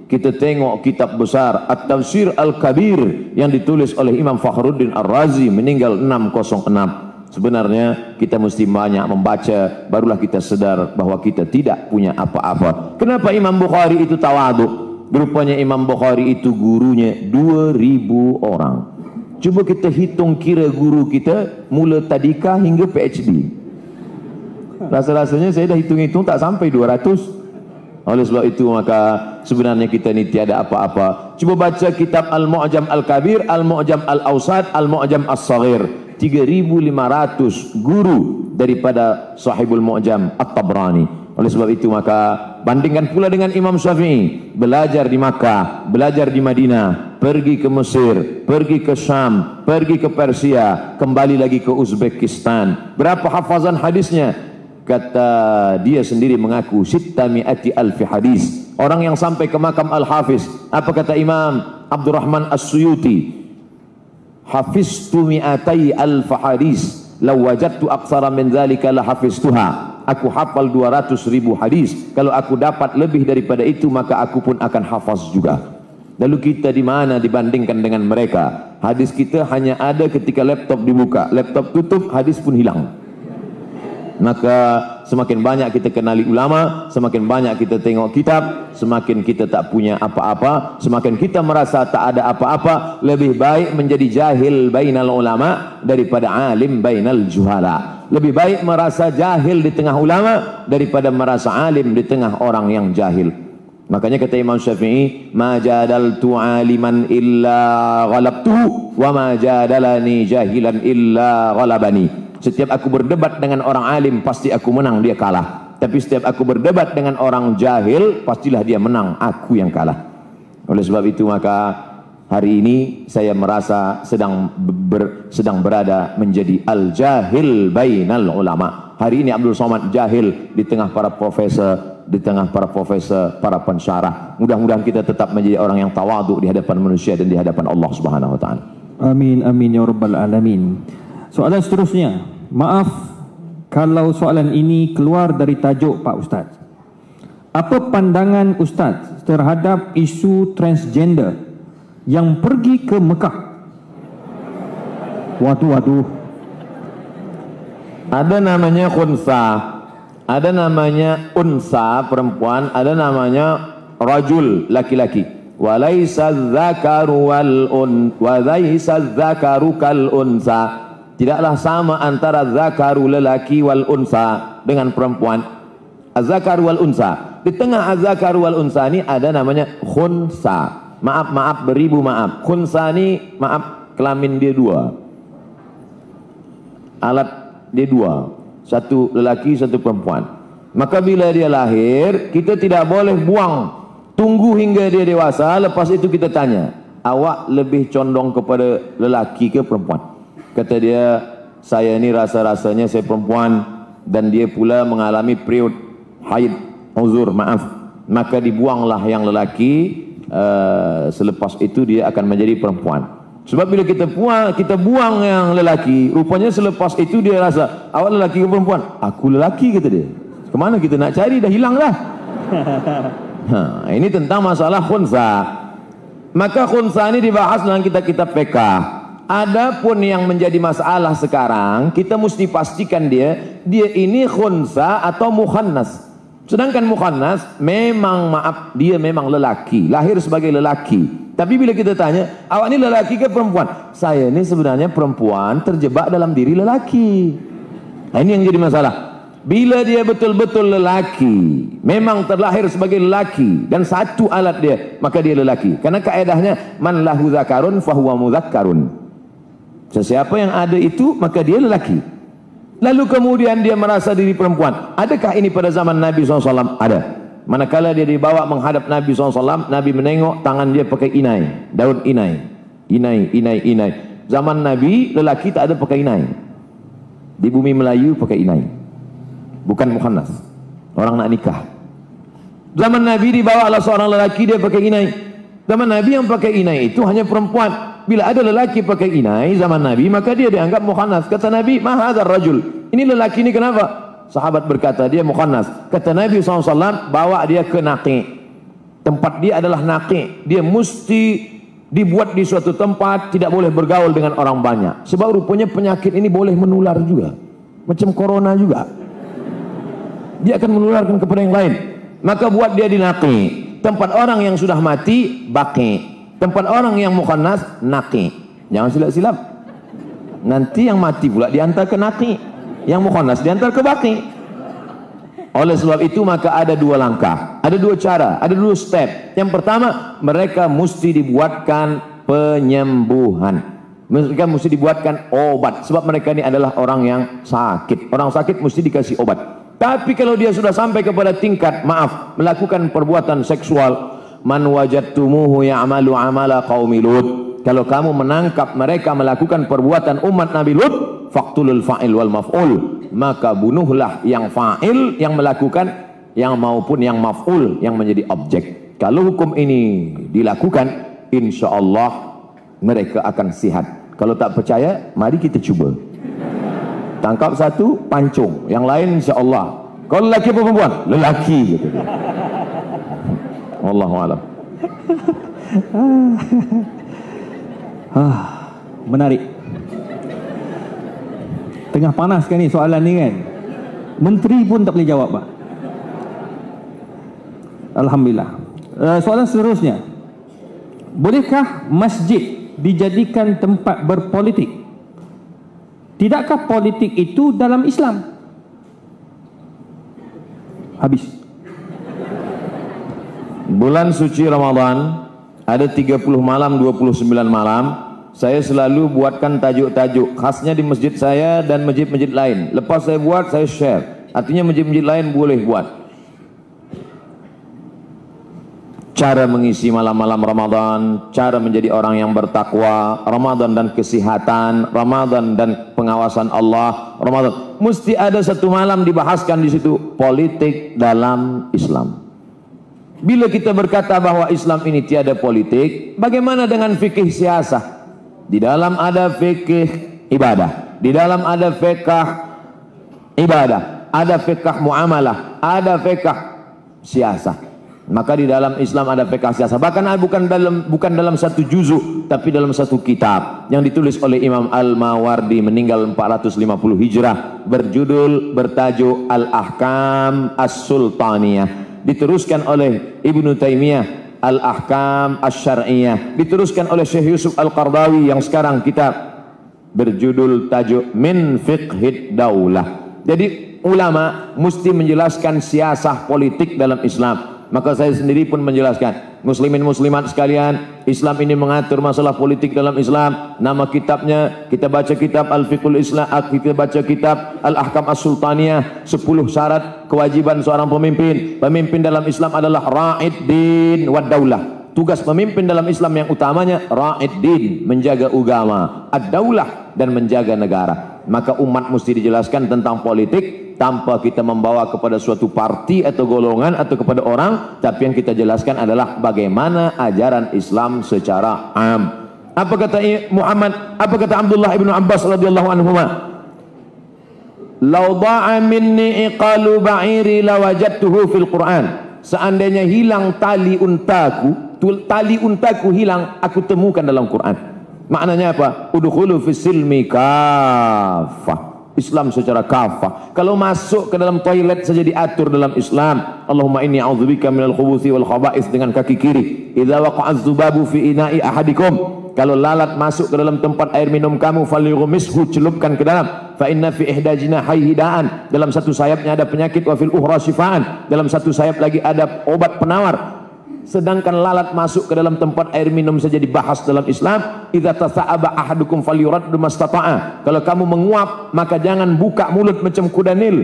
kita tengok kitab besar At-Tafsir Al-Kabir yang ditulis oleh Imam Fakhruddin Ar-Razi, meninggal 606. sebenarnya kita mesti banyak membaca, barulah kita sedar bahwa kita tidak punya apa-apa. Kenapa Imam Bukhari itu tawadhu? Rupanya Imam Bukhari itu gurunya 2000 orang. Cuba kita hitung kira guru kita mula tadika hingga PhD. Rasa-rasanya saya dah hitung-hitung tak sampai 200. Oleh sebab itu maka sebenarnya kita ni tiada apa-apa. Cuba baca kitab Al-Mu'jam Al-Kabir, Al-Mu'jam Al-Awsat, Al-Mu'jam As-Saghir. 3.500 guru daripada Sahibul Mu'jam At-Tabrani. Oleh sebab itu maka bandingkan pula dengan Imam Syafi'i. Belajar di Makkah, belajar di Madinah, pergi ke Mesir, pergi ke Syam, pergi ke Persia, kembali lagi ke Uzbekistan. Berapa hafazan hadisnya? Kata dia sendiri mengaku 600,000 hadis. Orang yang sampai ke makam Al-Hafiz, apa kata Imam Abdurrahman As-Suyuti? Hafiztu 200,000 hadis, law wajadtu aqsara min dzalika la hafiztuha. Aku hafal 200,000 hadis. Kalau aku dapat lebih daripada itu maka aku pun akan hafaz juga. Lalu kita di mana dibandingkan dengan mereka? Hadis kita hanya ada ketika laptop dibuka, laptop tutup, hadis pun hilang. Maka semakin banyak kita kenali ulama, semakin banyak kita tengok kitab, semakin kita tak punya apa-apa, semakin kita merasa tak ada apa-apa. Lebih baik menjadi jahil bainal ulama daripada alim bainal juhala. Lebih baik merasa jahil di tengah ulama daripada merasa alim di tengah orang yang jahil. Makanya kata Imam Syafi'i, ma jadaltu aliman illa ghalabtuhu wa ma jadalani jahilan illa ghalabani. Setiap aku berdebat dengan orang alim, pasti aku menang, dia kalah. Tapi setiap aku berdebat dengan orang jahil, pastilah dia menang, aku yang kalah. Oleh sebab itu maka hari ini saya merasa sedang berada menjadi al-jahil bainal ulama. Hari ini Abdul Somad jahil di tengah para profesor, para pensyarah. Mudah-mudahan kita tetap menjadi orang yang tawadhu di hadapan manusia dan di hadapan Allah Subhanahu wa taala. Amin amin ya rabbal alamin. Soalan seterusnya, maaf kalau soalan ini keluar dari tajuk Pak Ustaz. Apa pandangan Ustaz terhadap isu transgender yang pergi ke Mekah? Waduh. Ada namanya khunsa, ada namanya unsa perempuan, ada namanya rajul laki-laki. Walaysa dzakaru kal unsa. Tidaklah sama antara zakaru lelaki wal unsa dengan perempuan. Az-zakar wal unsa. Di tengah az-zakar wal unsa ni ada namanya khunsa. Maaf beribu maaf. Khunsa ni maaf kelamin dia dua. Alat dia dua. Satu lelaki, satu perempuan. Maka bila dia lahir, kita tidak boleh buang. Tunggu hingga dia dewasa, lepas itu kita tanya, awak lebih condong kepada lelaki ke perempuan? Kata dia, saya ni rasa-rasanya saya perempuan dan dia pula mengalami period haid, uzur, maaf. Maka dibuanglah yang lelaki, selepas itu dia akan menjadi perempuan. Sebab bila kita buang yang lelaki, rupanya selepas itu dia rasa, awak lelaki ke perempuan? Aku lelaki, kata dia. Kemana kita nak cari, dah hilang dah. Ini tentang masalah khunsa. Maka khunsa ini dibahas dalam kitab-kitab fiqh. Adapun yang menjadi masalah sekarang, kita mesti pastikan dia ini khunsa atau mukhannas. Sedangkan mukhannas memang dia memang lelaki, lahir sebagai lelaki. Tapi bila kita tanya, awak ni lelaki ke perempuan? Saya ni sebenarnya perempuan terjebak dalam diri lelaki. Ini yang jadi masalah. Bila dia betul-betul lelaki, memang terlahir sebagai lelaki dan satu alat dia, maka dia lelaki. Karena kaedahnya man lahu zakarun fahuwa mudzakarun. Sesiapa yang ada itu maka dia lelaki. Lalu kemudian dia merasa diri perempuan. Adakah ini pada zaman Nabi SAW? Ada. Manakala dia dibawa menghadap Nabi SAW, Nabi menengok tangan dia pakai inai, daun inai. Zaman Nabi lelaki tak ada pakai inai. Di bumi Melayu pakai inai, bukan mukhannas, orang nak nikah. Zaman Nabi dibawa oleh seorang lelaki, dia pakai inai. Zaman Nabi yang pakai inai itu hanya perempuan. Bila ada lelaki pakai inai zaman Nabi, maka dia dianggap mukhannas. Kata Nabi, ma hadzal rajul, ini lelaki ini kenapa? Sahabat berkata, dia mukhannas. Kata Nabi SAW, bawa dia ke Naqi. Tempat dia adalah Naqi. Dia mesti dibuat di suatu tempat, tidak boleh bergaul dengan orang banyak. Sebab rupanya penyakit ini boleh menular juga, macam corona juga, dia akan menularkan kepada yang lain. Maka buat dia di naqi. Tempat orang yang sudah mati, baqi. Tempat orang yang mukhannas, naqi. Jangan silap-silap, nanti yang mati pula diantar ke naqi, yang mukhannas diantar ke baqi. Oleh sebab itu maka ada dua langkah, ada dua cara, ada dua step. Yang pertama, mereka mesti dibuatkan penyembuhan, mereka mesti dibuatkan obat. Sebab mereka ini adalah orang yang sakit. Orang sakit mesti dikasih obat. Tapi kalau dia sudah sampai kepada tingkat, maaf, melakukan perbuatan seksual, man wajadtumuhu ya'malu amala qaumi Lut, kalau kamu menangkap mereka melakukan perbuatan umat Nabi Lut, faqtulul fa'il wal maf'ul, maka bunuhlah yang fa'il, yang melakukan, yang maupun yang maf'ul, yang menjadi objek. Kalau hukum ini dilakukan, insya Allah mereka akan sihat. Kalau tak percaya, mari kita cuba. Tangkap satu, pancung. Yang lain insya Allah. Kalau lelaki apa perempuan? Lelaki, gitu dia. Wallahu a'lam. Menarik. Tengah panas kan ni soalan ni kan. Menteri pun tak boleh jawab, Pak. Alhamdulillah. Soalan seterusnya. Bolehkah masjid dijadikan tempat berpolitik? Tidakkah politik itu dalam Islam? Habis. Bulan suci Ramadan ada 30 malam, 29 malam. Saya selalu buatkan tajuk-tajuk khasnya di masjid saya dan masjid-masjid lain. Lepas saya buat, saya share. Artinya masjid-masjid lain boleh buat. Cara mengisi malam-malam Ramadan, cara menjadi orang yang bertakwa, Ramadan dan kesehatan, Ramadan dan pengawasan Allah, Ramadan. Mesti ada satu malam dibahaskan di situ politik dalam Islam. Bila kita berkata bahwa Islam ini tiada politik, bagaimana dengan fikih siasah? Di dalam ada fikih ibadah, di dalam ada fikih ibadah, ada fikih muamalah, ada fikih siasah. Maka di dalam Islam ada fikih siasah. Bahkan bukan dalam satu juzuk, tapi dalam satu kitab yang ditulis oleh Imam Al-Mawardi, meninggal 450 Hijrah, bertajuk Al-Ahkam As-Sultaniyah. Diteruskan oleh Ibnu Taimiyah Al-Ahkam Asy-Syar'iyyah, diteruskan oleh Syekh Yusuf Al-Qardawi yang sekarang kita berjudul tajuk Min Fiqhid Daulah. Jadi ulama mesti menjelaskan siasah politik dalam Islam. Maka saya sendiri pun menjelaskan, muslimin muslimat sekalian, Islam ini mengatur masalah politik dalam Islam. Nama kitabnya, kita baca kitab Al-Fiqhul Islam, kita baca kitab Al-Ahkam As-Sultaniyah, 10 syarat kewajiban seorang pemimpin. Pemimpin dalam Islam adalah ra'id din wad daulah. Tugas pemimpin dalam Islam yang utamanya ra'id din, menjaga agama, ad-daulah, dan menjaga negara. Maka umat mesti dijelaskan tentang politik tanpa kita membawa kepada suatu parti atau golongan atau kepada orang, tapi yang kita jelaskan adalah bagaimana ajaran Islam secara am. Apa kata Muhammad? Apa kata Abdullah ibnu Abbas radhiyallahu anhuma? Lau da'a minni iqalu ba'iri lawajadtuhu fil Quran. Seandainya hilang tali untaku hilang, aku temukan dalam Quran. Maknanya apa? Udkhulu fis silmi kaffah. Islam secara kafah. Kalau masuk ke dalam toilet saja diatur dalam Islam. Allahumma inni a'udzubika minal khubuthi wal khaba'ith dengan kaki kiri. Idza waqa'a dzubabu fi ina'i ahadikum. Kalau lalat masuk ke dalam tempat air minum kamu, falyughmishu, celupkan ke dalam. Fa inna fi ihda jinahihi da'an. Dalam satu sayapnya ada penyakit, wa fil ukhra shifaan. Dalam satu sayap lagi ada obat penawar. Sedangkan lalat masuk ke dalam tempat air minum saja dibahas dalam Islam. Idza tasa'aba ahadukum falyurad mastata'a. Kalau kamu menguap, maka jangan buka mulut macam kuda Nil.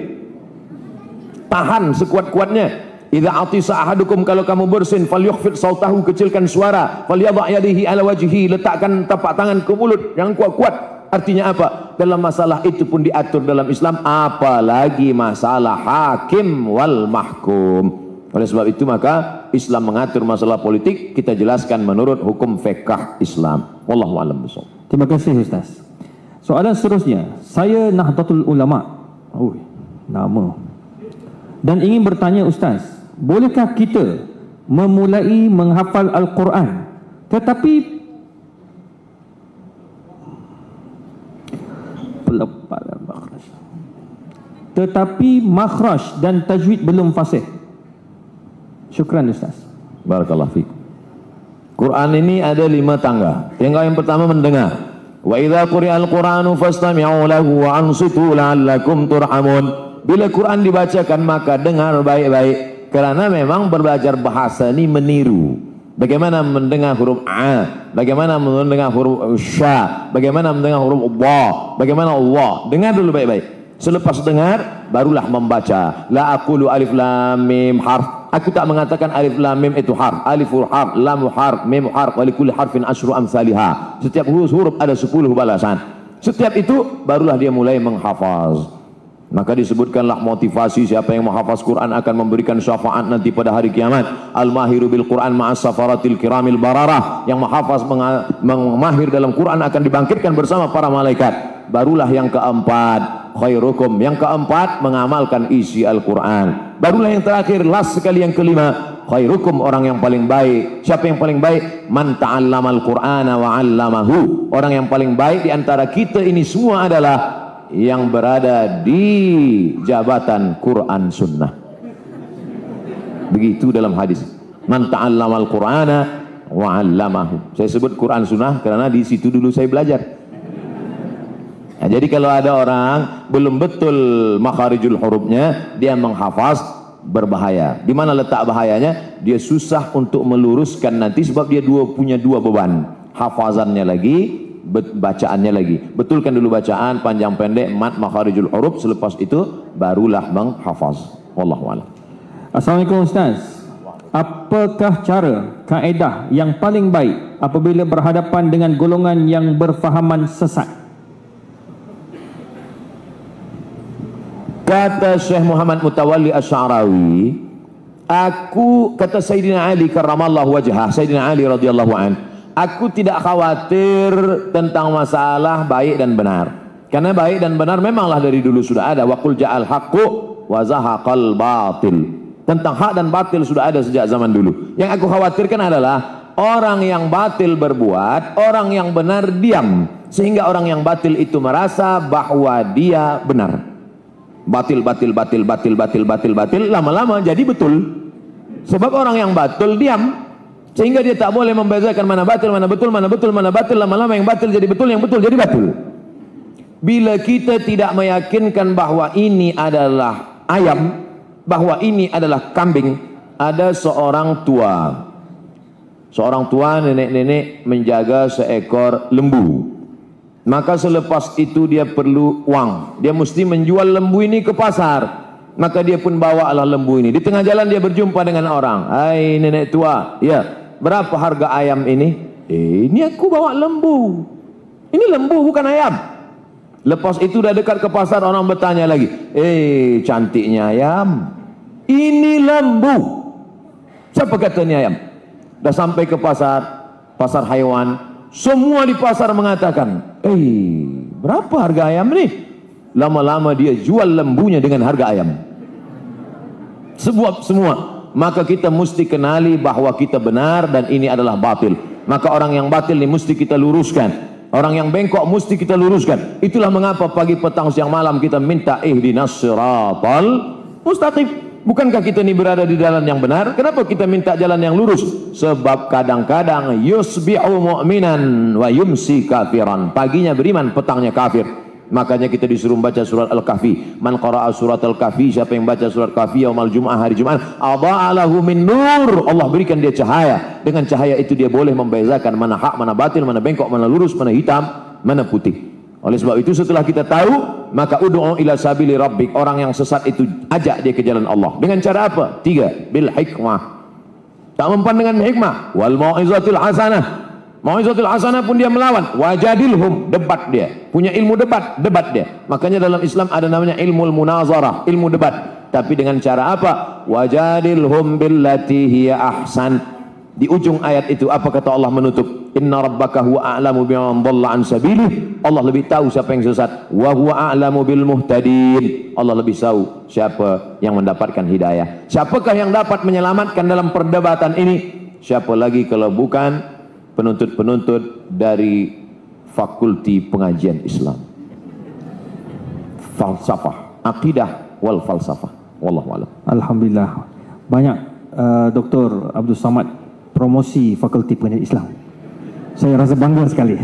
Tahan sekuat-kuatnya. Idza atisa ahadukum, kalau kamu bersin, falyukhfid sautahu, kecilkan suara. Falyadha' yadihi ala wajhihi, letakkan tapak tangan ke mulut, yang kuat-kuat. Artinya apa? Dalam masalah itu pun diatur dalam Islam, apalagi masalah hakim wal mahkum. Oleh sebab itu maka Islam mengatur masalah politik, kita jelaskan menurut hukum fiqh Islam. Wallahu a'lam bishawab. Terima kasih Ustaz. Soalan seterusnya, saya Nahdlatul Ulama. Nama. Dan ingin bertanya Ustaz, bolehkah kita memulai menghafal Al-Quran tetapi tetapi makhraj dan tajwid belum fasih. Syukran Ustaz. Barakallahu fiik. Quran ini ada 5 tangga. Yang pertama mendengar. Wa idza quri'al Qur'anu fastami'u lahu wa ansitu la'allakum turhamun. Bila Quran dibacakan maka dengar baik-baik, karena memang belajar bahasa ini meniru. Bagaimana mendengar huruf A, bagaimana mendengar huruf Sya, bagaimana mendengar huruf Allah, bagaimana Allah. Dengar dulu baik-baik. Selepas dengar, barulah membaca. La aqulu alif lam mim harf. Aku tak mengatakan alif lam mim itu harf. Aliful harf, lam harf, mim harf, wa likulli harfin asyru amsalihah. Setiap huruf ada 10 balasan. Setiap itu barulah dia mulai menghafaz. Maka disebutkanlah motivasi siapa yang menghafaz Quran akan memberikan syafaat nanti pada hari kiamat. Al-mahiru bil Quran ma'as safaratil kiramil bararah. Yang menghafaz mahir dalam Quran akan dibangkitkan bersama para malaikat. Barulah yang keempat, khairukum. Yang keempat, mengamalkan isi Al-Quran. Barulah yang terakhir, last sekali yang kelima, khairukum, orang yang paling baik. Siapa yang paling baik? Man ta'allamal Qur'ana wa 'allamahu. Orang yang paling baik di antara kita ini semua adalah yang berada di jabatan Quran Sunnah. Begitu dalam hadis. Man ta'allamal Qur'ana wa 'allamahu. Saya sebut Quran Sunnah karena di situ dulu saya belajar. Nah, jadi kalau ada orang belum betul makharijul hurufnya, dia menghafaz, berbahaya. Di mana letak bahayanya? Dia susah untuk meluruskan nanti sebab dia punya dua beban. Hafazannya lagi, bacaannya lagi. Betulkan dulu bacaan, panjang pendek, mat, makharijul huruf, selepas itu barulah menghafaz. Wallahu a'lam. Assalamualaikum Ustaz. Apakah cara, kaedah yang paling baik apabila berhadapan dengan golongan yang berfahaman sesat? Kata Syekh Muhammad Mutawalli Asy'arawi, kata Sayyidina Ali karramallahu wajhah, Sayyidina Ali radhiyallahu an, aku tidak khawatir tentang masalah baik dan benar. Karena baik dan benar memanglah dari dulu sudah ada. Wa qul ja'al haqqu wa zahaqal batil. Tentang hak dan batil sudah ada sejak zaman dulu. Yang aku khawatirkan adalah orang yang batil berbuat, orang yang benar diam, sehingga orang yang batil itu merasa bahwa dia benar. Batil, lama-lama jadi betul. Sebab orang yang batil diam, sehingga dia tak boleh membezakan mana batil, mana betul, mana betul, mana batil. Lama-lama yang batil jadi betul, yang betul jadi batil. Bila kita tidak meyakinkan bahwa ini adalah ayam, bahwa ini adalah kambing, ada seorang tua nenek-nenek menjaga seekor lembu. Maka selepas itu dia perlu uang. Dia mesti menjual lembu ini ke pasar. Maka dia pun bawalah lembu ini. Di tengah jalan dia berjumpa dengan orang. Hai nenek tua, ya, berapa harga ayam ini? Ini aku bawa lembu. Ini lembu bukan ayam. Lepas itu dah dekat ke pasar, orang bertanya lagi. Cantiknya ayam. Ini lembu. Siapa kata ini ayam? Dah sampai ke pasar haiwan. Semua di pasar mengatakan, berapa harga ayam nih? Lama-lama dia jual lembunya dengan harga ayam. Semua. Maka kita mesti kenali bahwa kita benar dan ini adalah batil. Maka orang yang batil ini mesti kita luruskan. Orang yang bengkok mesti kita luruskan. Itulah mengapa pagi, petang, siang, malam kita minta ihdinas siratal mustaqim. Bukankah kita ini berada di jalan yang benar? Kenapa kita minta jalan yang lurus? Sebab kadang-kadang yusbi'u mu'minan wa yumsi kafiran. Paginya beriman, petangnya kafir. Makanya kita disuruh baca surat Al-Kahfi. Man qara'a surat Al-Kahfi, siapa yang baca surat Kahfi yaumal Jum'ah, hari Jumat, adha'alahu min nur. Allah berikan dia cahaya. Dengan cahaya itu dia boleh membezakan mana hak, mana batil, mana bengkok, mana lurus, mana hitam, mana putih. Oleh sebab itu setelah kita tahu, maka ud'u ila sabili rabbik. Orang yang sesat itu ajak dia ke jalan Allah. Dengan cara apa? 3, bil hikmah. Tak mempan dengan hikmah. Wal mau'izatil hasanah. Mau'izatil hasanah pun dia melawan. Wajadilhum, debat dia. Punya ilmu debat dia. Makanya dalam Islam ada namanya ilmu munazarah, ilmu debat. Tapi dengan cara apa? Wajadilhum billati hiya ahsan. Di ujung ayat itu apa kata Allah menutup? Inna rabbaka huwa a'lamu biman dhalla an sabilih. Allah lebih tahu siapa yang sesat. Wa huwa a'lamu bil muhtadin. Allah lebih tahu siapa yang mendapatkan hidayah. Siapakah yang dapat menyelamatkan dalam perdebatan ini? Siapa lagi kalau bukan penuntut-penuntut dari fakulti pengajian Islam. falsafah, akidah wal falsafah. Wallahu a'lam. Alhamdulillah. Banyak Dr. Abdul Samad promosi Fakulti Pendidikan Islam. Saya rasa bangga sekali.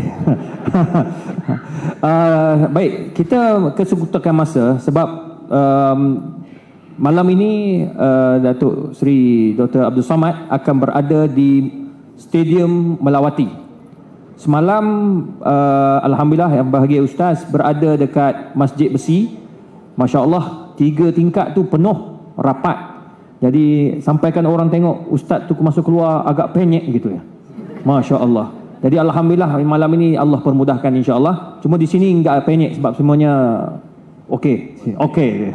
Baik, kita kesempatan masa sebab malam ini Datuk Seri Dr. Abdul Samad akan berada di Stadium Melawati. Semalam alhamdulillah yang bahagia Ustaz berada dekat Masjid Besi. Masya-Allah, 3 tingkat tu penuh rapat. Jadi sampaikan orang tengok Ustaz tu masuk keluar agak penyek gitu ya. Masya-Allah. Jadi alhamdulillah malam ini Allah permudahkan insya-Allah. Cuma di sini enggak penyek sebab semuanya okey. Okey.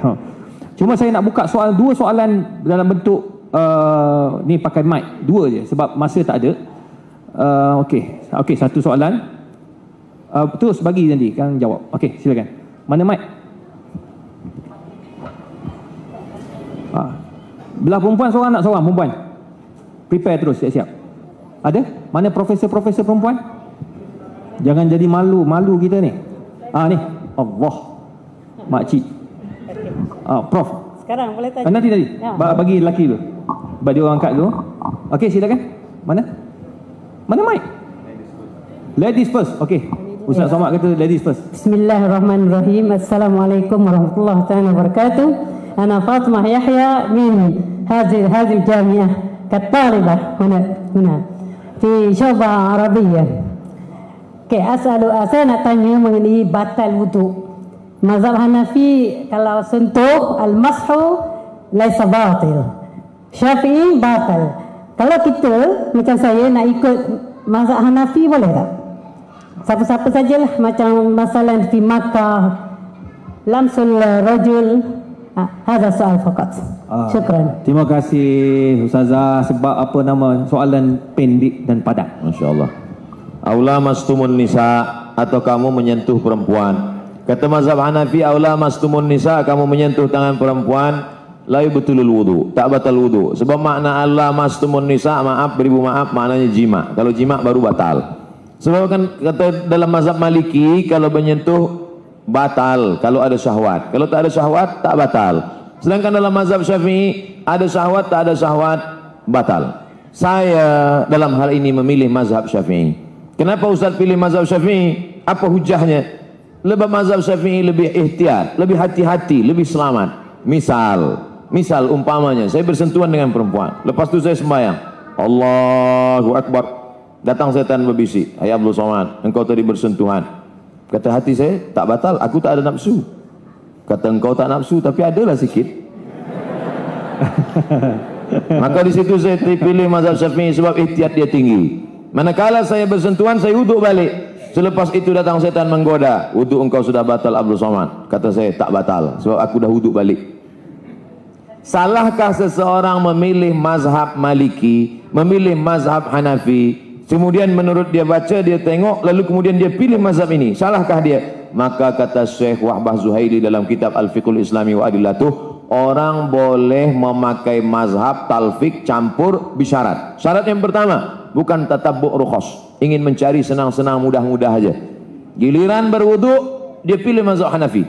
Cuma saya nak buka dua soalan dalam bentuk ni pakai mic, 2 je sebab masa tak ada. Okey, satu soalan. Terus bagi nanti kan jawab. Okey, silakan. Mana mic? Belah perempuan seorang nak seorang perempuan. Prepare terus, siap-siap. Ada? Mana profesor-profesor perempuan? Jangan jadi malu kita ni. Ni. Allah. Makcik. Prof. Sekarang boleh tanya. Nanti. Ya. Bagi lelaki dulu. Bagi orang angkat dulu. Okey, silakan. Mana mic? Ladies first. Okey. Ustaz Somad kata ladies first. Bismillahirrahmanirrahim. Assalamualaikum warahmatullahi wabarakatuh. Ana Fatimah Yahya min هذه الجامعة كطالبة هنا في شعبة عربية. saya nak tanya mengenai batal wudu. Mazhab Hanafi kalau sentuh al-mashu laisa batil. Syafi'i batal. Kalau kita macam saya nak ikut mazhab Hanafi boleh tak? Siapa-siapa sajalah macam masalah di Makkah lamsul rajul. Ada soal fakat. Syukran. Terima kasih Ustazah sebab soalan pendek dan padat. Masya-Allah. Aula mastumun nisa, atau kamu menyentuh perempuan. Kata mazhab Hanafi, aula mastumun nisa, kamu menyentuh tangan perempuan, la yubtilul wudu, tak batal wudu. Sebab makna aula mastumun nisa, maaf beribu maaf, maknanya jima. Kalau jima baru batal. Sebab kan kata dalam mazhab Maliki, kalau menyentuh batal kalau ada syahwat. Kalau tak ada syahwat tak batal. Sedangkan dalam mazhab Syafi'i ada syahwat tak ada syahwat batal. Saya dalam hal ini memilih mazhab Syafi'i. Kenapa Ustaz pilih mazhab Syafi'i? Apa hujahnya? Lebih mazhab Syafi'i lebih ihtiyat, lebih hati-hati, lebih selamat. Misal umpamanya saya bersentuhan dengan perempuan, lepas tu saya sembahyang, Allahu Akbar, datang setan berbisik, "Hai Abdul Somad, engkau tadi bersentuhan." Kata hati saya, tak batal, aku tak ada nafsu. Kata engkau tak nafsu, tapi adalah sikit. Maka di situ saya pilih mazhab Syafi'i sebab ihtiyat dia tinggi. Manakala saya bersentuhan, saya wuduk balik. Selepas itu datang setan menggoda, wuduk engkau sudah batal Abdul Somad. Kata saya, tak batal, sebab aku dah wuduk balik. Salahkah seseorang memilih mazhab Maliki, memilih mazhab Hanafi, kemudian menurut dia baca, dia tengok, lalu kemudian dia pilih mazhab ini? Salahkah dia? Maka kata Syekh Wahbah Zuhaili dalam kitab Al-Fiqhul Islami wa Adillatuh, orang boleh memakai mazhab talfik campur bisyarat. Syarat yang pertama, bukan tatabbu' rukhas, ingin mencari senang-senang mudah-mudah aja. Giliran berwudu, dia pilih mazhab Hanafi.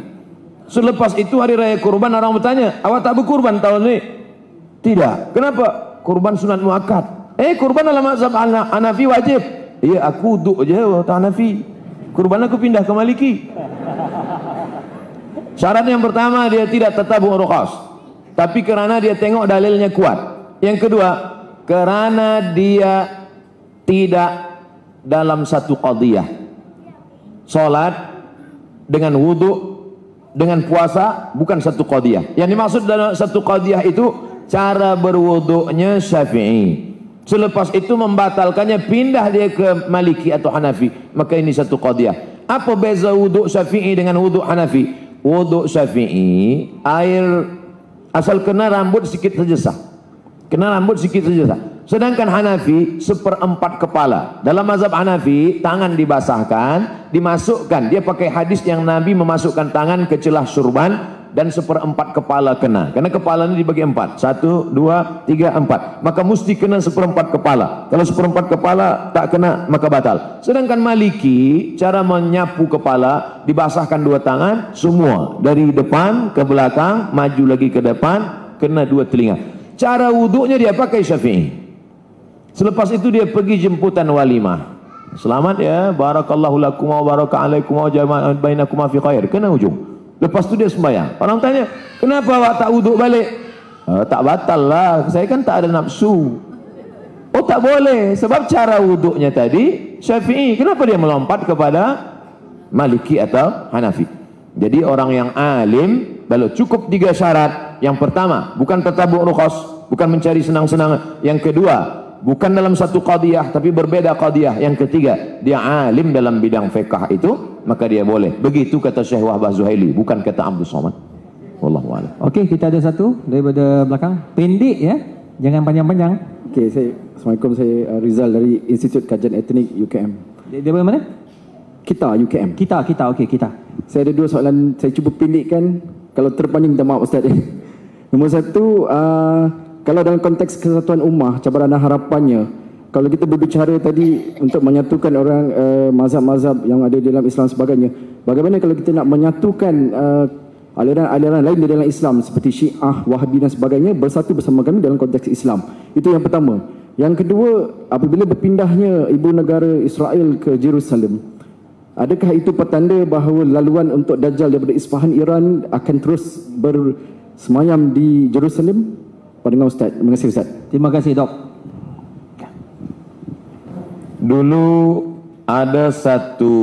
Selepas itu hari raya kurban, orang bertanya, awak tak berkurban tahun ini? Tidak. Kenapa? Kurban sunat muakkad. Kurban dalam mazhab Hanafi wajib. Iya, aku duduk je tak Hanafi. Kurban aku pindah ke Maliki. Syarat yang pertama, dia tidak tatabu' rukhas, tapi kerana dia tengok dalilnya kuat. Yang kedua, kerana dia tidak dalam satu qadiyah. Salat dengan wudu dengan puasa bukan satu qadiyah. Yang dimaksud dalam satu qadiyah itu cara berwudunya Syafi'i. Selepas itu membatalkannya, pindah dia ke Maliki atau Hanafi, maka ini satu qadiyah. Apa beza wudu Syafi'i dengan wudu Hanafi? Wudu Syafi'i, air asal kena rambut sikit saja sah. Kena rambut sikit saja sah. Sedangkan Hanafi 1/4 kepala. Dalam mazhab Hanafi, tangan dibasahkan, dimasukkan. Dia pakai hadis yang Nabi memasukkan tangan ke celah surban, dan 1/4 kepala kena. Karena kepala ini dibagi 4. 1, 2, 3, 4. Maka mesti kena 1/4 kepala. Kalau 1/4 kepala tak kena maka batal. Sedangkan Maliki cara menyapu kepala dibasahkan 2 tangan semua dari depan ke belakang, maju lagi ke depan, kena 2 telinga. Cara wuduknya dia pakai Syafi'i. Selepas itu dia pergi jemputan walimah. Selamat ya, barakallahu lakum wa baraka alaikum wa jama'a bainakum fi khair. Kena ujung. Lepas itu dia sembahyang. Orang tanya, kenapa awak tak wuduk balik? Tak batal lah, saya kan tak ada nafsu. Oh tak boleh, sebab cara wuduknya tadi Syafi'i. Kenapa dia melompat kepada Maliki atau Hanafi? Jadi orang yang alim, kalau cukup 3 syarat. Yang pertama, bukan tatabu' rukhas, bukan mencari senang-senang. Yang kedua, bukan dalam satu qadiyah tapi berbeda qadiyah. Yang ketiga, dia alim dalam bidang fiqh itu, maka dia boleh. Begitu kata Syekh Wahbah Zuhaili, bukan kata Abdul Somad. Wallahu a'lam. Okey, kita ada satu daripada belakang. Pendek ya, jangan panjang-panjang. Okey, Assalamualaikum, saya Rizal dari Institut Kajian Etnik UKM. Dia mana? Kita UKM. Kita, okey, kita. Saya ada 2 soalan, saya cuba pendekkan. Kalau terpanjang minta maaf Ustaz. Nombor 1, kalau dalam konteks kesatuan ummah, cabaran dan harapannya, kalau kita berbicara tadi untuk menyatukan orang mazhab-mazhab yang ada dalam Islam sebagainya, bagaimana kalau kita nak menyatukan aliran-aliran lain di dalam Islam seperti Syiah, Wahabi dan sebagainya bersatu bersama kami dalam konteks Islam? Itu yang pertama. Yang kedua, apabila berpindahnya ibu negara Israel ke Jerusalem, adakah itu petanda bahawa laluan untuk Dajjal daripada Isfahan Iran akan terus bersemayam di Jerusalem? Pandangan Ustaz. Terima kasih Ustaz. Terima kasih Dok. Dulu ada satu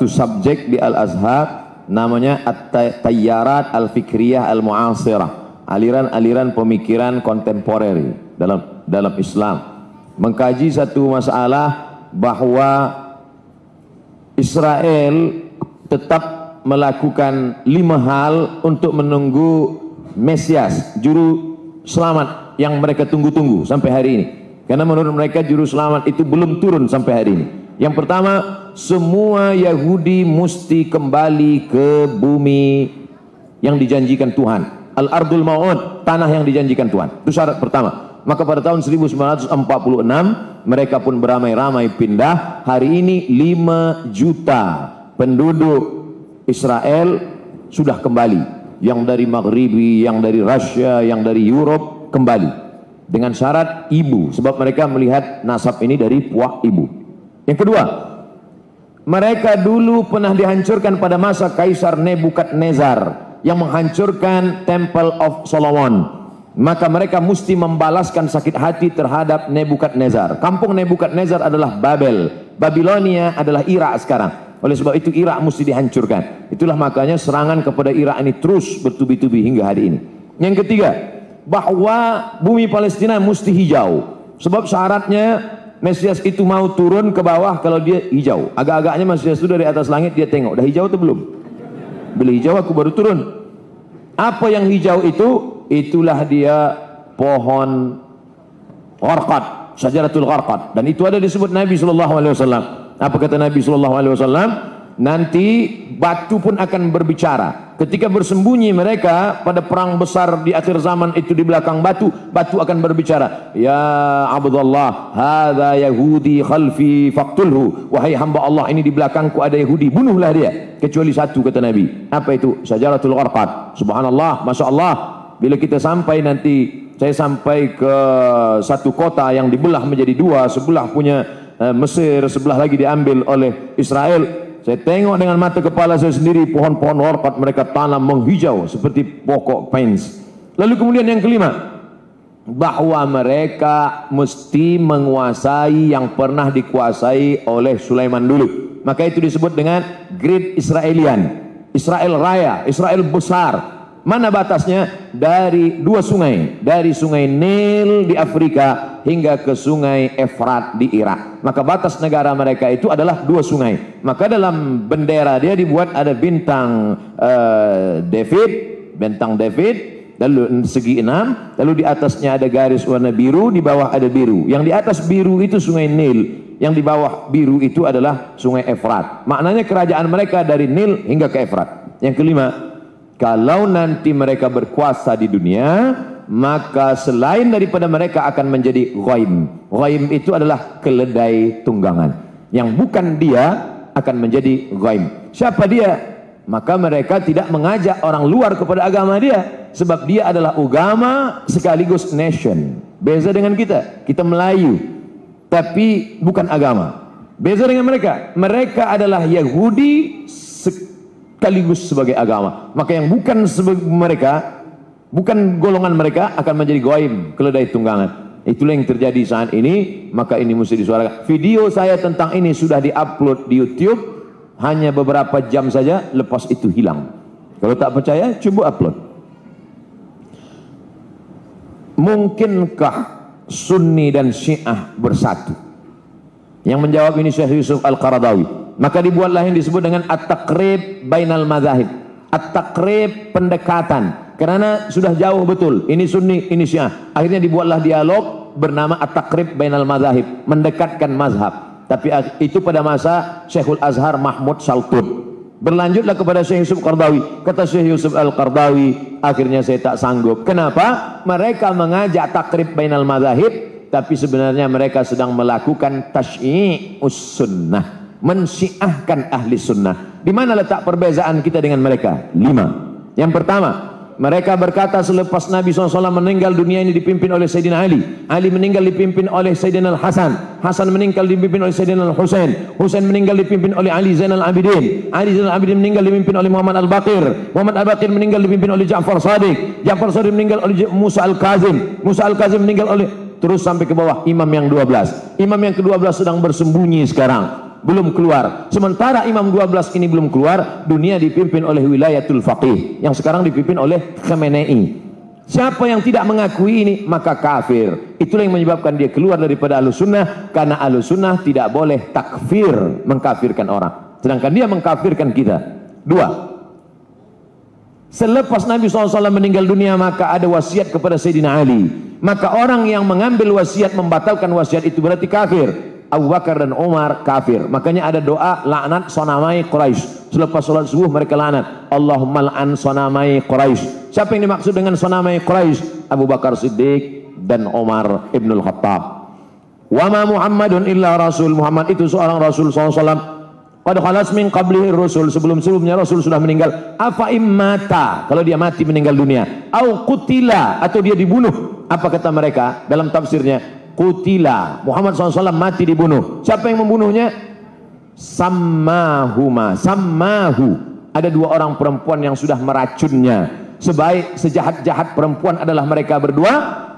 subjek di Al-Azhar namanya At-Tayyarat Al-Fikriyah Al-Mu'asirah, aliran-aliran pemikiran kontemporer dalam Islam, mengkaji satu masalah bahwa Israel tetap melakukan 5 hal untuk menunggu Mesias, juru selamat yang mereka tunggu-tunggu sampai hari ini. Karena menurut mereka juru selamat itu belum turun sampai hari ini. Yang pertama, semua Yahudi mesti kembali ke bumi yang dijanjikan Tuhan. Al-Ardul Ma'ud, tanah yang dijanjikan Tuhan. Itu syarat pertama. Maka pada tahun 1946 mereka pun beramai-ramai pindah. Hari ini 5 juta penduduk Israel sudah kembali. Yang dari Maghribi, yang dari Rusia, yang dari Europe kembali dengan syarat ibu, sebab mereka melihat nasab ini dari puak ibu. Yang kedua, mereka dulu pernah dihancurkan pada masa Kaisar Nebukadnezar yang menghancurkan Temple of Solomon. Maka mereka mesti membalaskan sakit hati terhadap Nebukadnezar. Kampung Nebukadnezar adalah Babel, Babilonia adalah Irak sekarang. Oleh sebab itu Irak mesti dihancurkan. Itulah makanya serangan kepada Irak ini terus bertubi-tubi hingga hari ini. Yang ketiga, bahwa bumi Palestina mesti hijau. Sebab syaratnya Mesias itu mau turun ke bawah kalau dia hijau. Agak-agaknya Mesias itu dari atas langit dia tengok, dah hijau atau belum? Bila hijau aku baru turun. Apa yang hijau itu? Itulah dia pohon gharqad, syajaratul gharqad. Dan itu ada disebut Nabi SAW. Apa kata Nabi SAW? Nanti batu pun akan berbicara. Ketika bersembunyi mereka pada perang besar di akhir zaman itu di belakang batu, batu akan berbicara. Ya Abdullah, hadza Yahudi khalfi faqtulhu. Wahai hamba Allah, ini di belakangku ada Yahudi, bunuhlah dia. Kecuali satu, kata Nabi. Apa itu? Syajaratul gharqad. Subhanallah, Masya Allah. Bila kita sampai nanti, saya sampai ke satu kota yang dibelah menjadi 2, sebelah punya Mesir, sebelah lagi diambil oleh Israel. Saya tengok dengan mata kepala saya sendiri pohon-pohon gharqad mereka tanam menghijau seperti pokok pines. Lalu kemudian yang kelima, bahwa mereka mesti menguasai yang pernah dikuasai oleh Sulaiman dulu. Maka itu disebut dengan Great Israelian, Israel Raya, Israel besar. Mana batasnya? Dari 2 sungai, dari sungai Nil di Afrika hingga ke sungai Efrat di Irak. Maka batas negara mereka itu adalah 2 sungai. Maka dalam bendera dia dibuat ada bintang bintang David, lalu segi 6, lalu di atasnya ada garis warna biru, di bawah ada biru. Yang di atas biru itu sungai Nil, Yang di bawah biru itu adalah sungai Efrat. Maknanya kerajaan mereka dari Nil hingga ke Efrat. Yang kelima, kalau nanti mereka berkuasa di dunia, maka selain daripada mereka akan menjadi ghaim. Ghaim itu adalah keledai tunggangan. Yang bukan dia akan menjadi ghaim. Siapa dia? Maka mereka tidak mengajak orang luar kepada agama dia. Sebab dia adalah agama sekaligus nation. Beza dengan kita. Kita Melayu. Tapi bukan agama. Beza dengan mereka. Mereka adalah Yahudi sekaligus sebagai agama. Maka yang bukan mereka, bukan golongan mereka akan menjadi goim, keledai tunggangan. Itulah yang terjadi saat ini. Maka ini mesti disuarakan. Video saya tentang ini sudah diupload di YouTube. Hanya beberapa jam saja, lepas itu hilang. Kalau tak percaya, coba upload. Mungkinkah Sunni dan Syiah bersatu? Yang menjawab ini Syekh Yusuf Al-Qaradawi. Maka dibuatlah yang disebut dengan at-taqrib bainal madzahib. At-taqrib, pendekatan. Karena sudah jauh betul. Ini Sunni, ini Syiah. Akhirnya dibuatlah dialog bernama at-taqrib bainal madzahib, mendekatkan mazhab. Tapi itu pada masa Syekhul Azhar Mahmud Saltun. Berlanjutlah kepada Syekh Yusuf Qaradawi. Kata Syekh Yusuf Al-Qaradawi, akhirnya saya tak sanggup. Kenapa? Mereka mengajak takrib bainal madzahib, tapi sebenarnya mereka sedang melakukan tasyyi'us sunnah, mensyiahkan ahli sunnah. Di mana letak perbezaan kita dengan mereka? 5. Yang pertama, mereka berkata selepas Nabi SAW meninggal, dunia ini dipimpin oleh Sayyidina Ali. Ali meninggal dipimpin oleh Sayyidina Al-Hasan. Hasan meninggal dipimpin oleh Sayyidina Al-Husain. Husain meninggal dipimpin oleh Ali Zainal Abidin. Ali Zainal Abidin meninggal dipimpin oleh Muhammad Al-Baqir. Muhammad Al-Baqir meninggal dipimpin oleh Ja'far Shadiq. Ja'far Shadiq meninggal oleh Musa Al-Kazim. Musa Al-Kazim meninggal oleh, terus sampai ke bawah imam yang 12. Imam yang ke-12 sedang bersembunyi sekarang, belum keluar. Sementara imam 12 ini belum keluar, dunia dipimpin oleh wilayatul faqih yang sekarang dipimpin oleh Khamenei. Siapa yang tidak mengakui ini maka kafir. Itulah yang menyebabkan dia keluar daripada Ahlussunnah, karena Ahlussunnah tidak boleh takfir, mengkafirkan orang, sedangkan dia mengkafirkan kita. 2. Selepas Nabi SAW meninggal dunia, maka ada wasiat kepada Sayyidina Ali. Maka orang yang mengambil wasiat, membatalkan wasiat itu berarti kafir. Abu Bakar dan Umar kafir. Makanya ada doa laknat sonamai Quraisy. Selepas sholat subuh mereka laknat, Allahumma la'an sonamai Quraisy. Siapa yang dimaksud dengan sonamai Quraisy? Abu Bakar Siddiq dan Umar Ibnul Khattab. Wa ma Muhammadun illa rasul. Muhammad itu seorang rasul SAW. Qad khalas min qablihi rusul, sebelum-sebelumnya rasul sudah meninggal. Afa immata, kalau dia mati meninggal dunia, au qutila, atau dia dibunuh. Apa kata mereka dalam tafsirnya? Qutila, Muhammad SAW mati dibunuh. Siapa yang membunuhnya? Sammahuma, sammahu. Ada 2 orang perempuan yang sudah meracunnya. Sejahat-jahat perempuan adalah mereka berdua,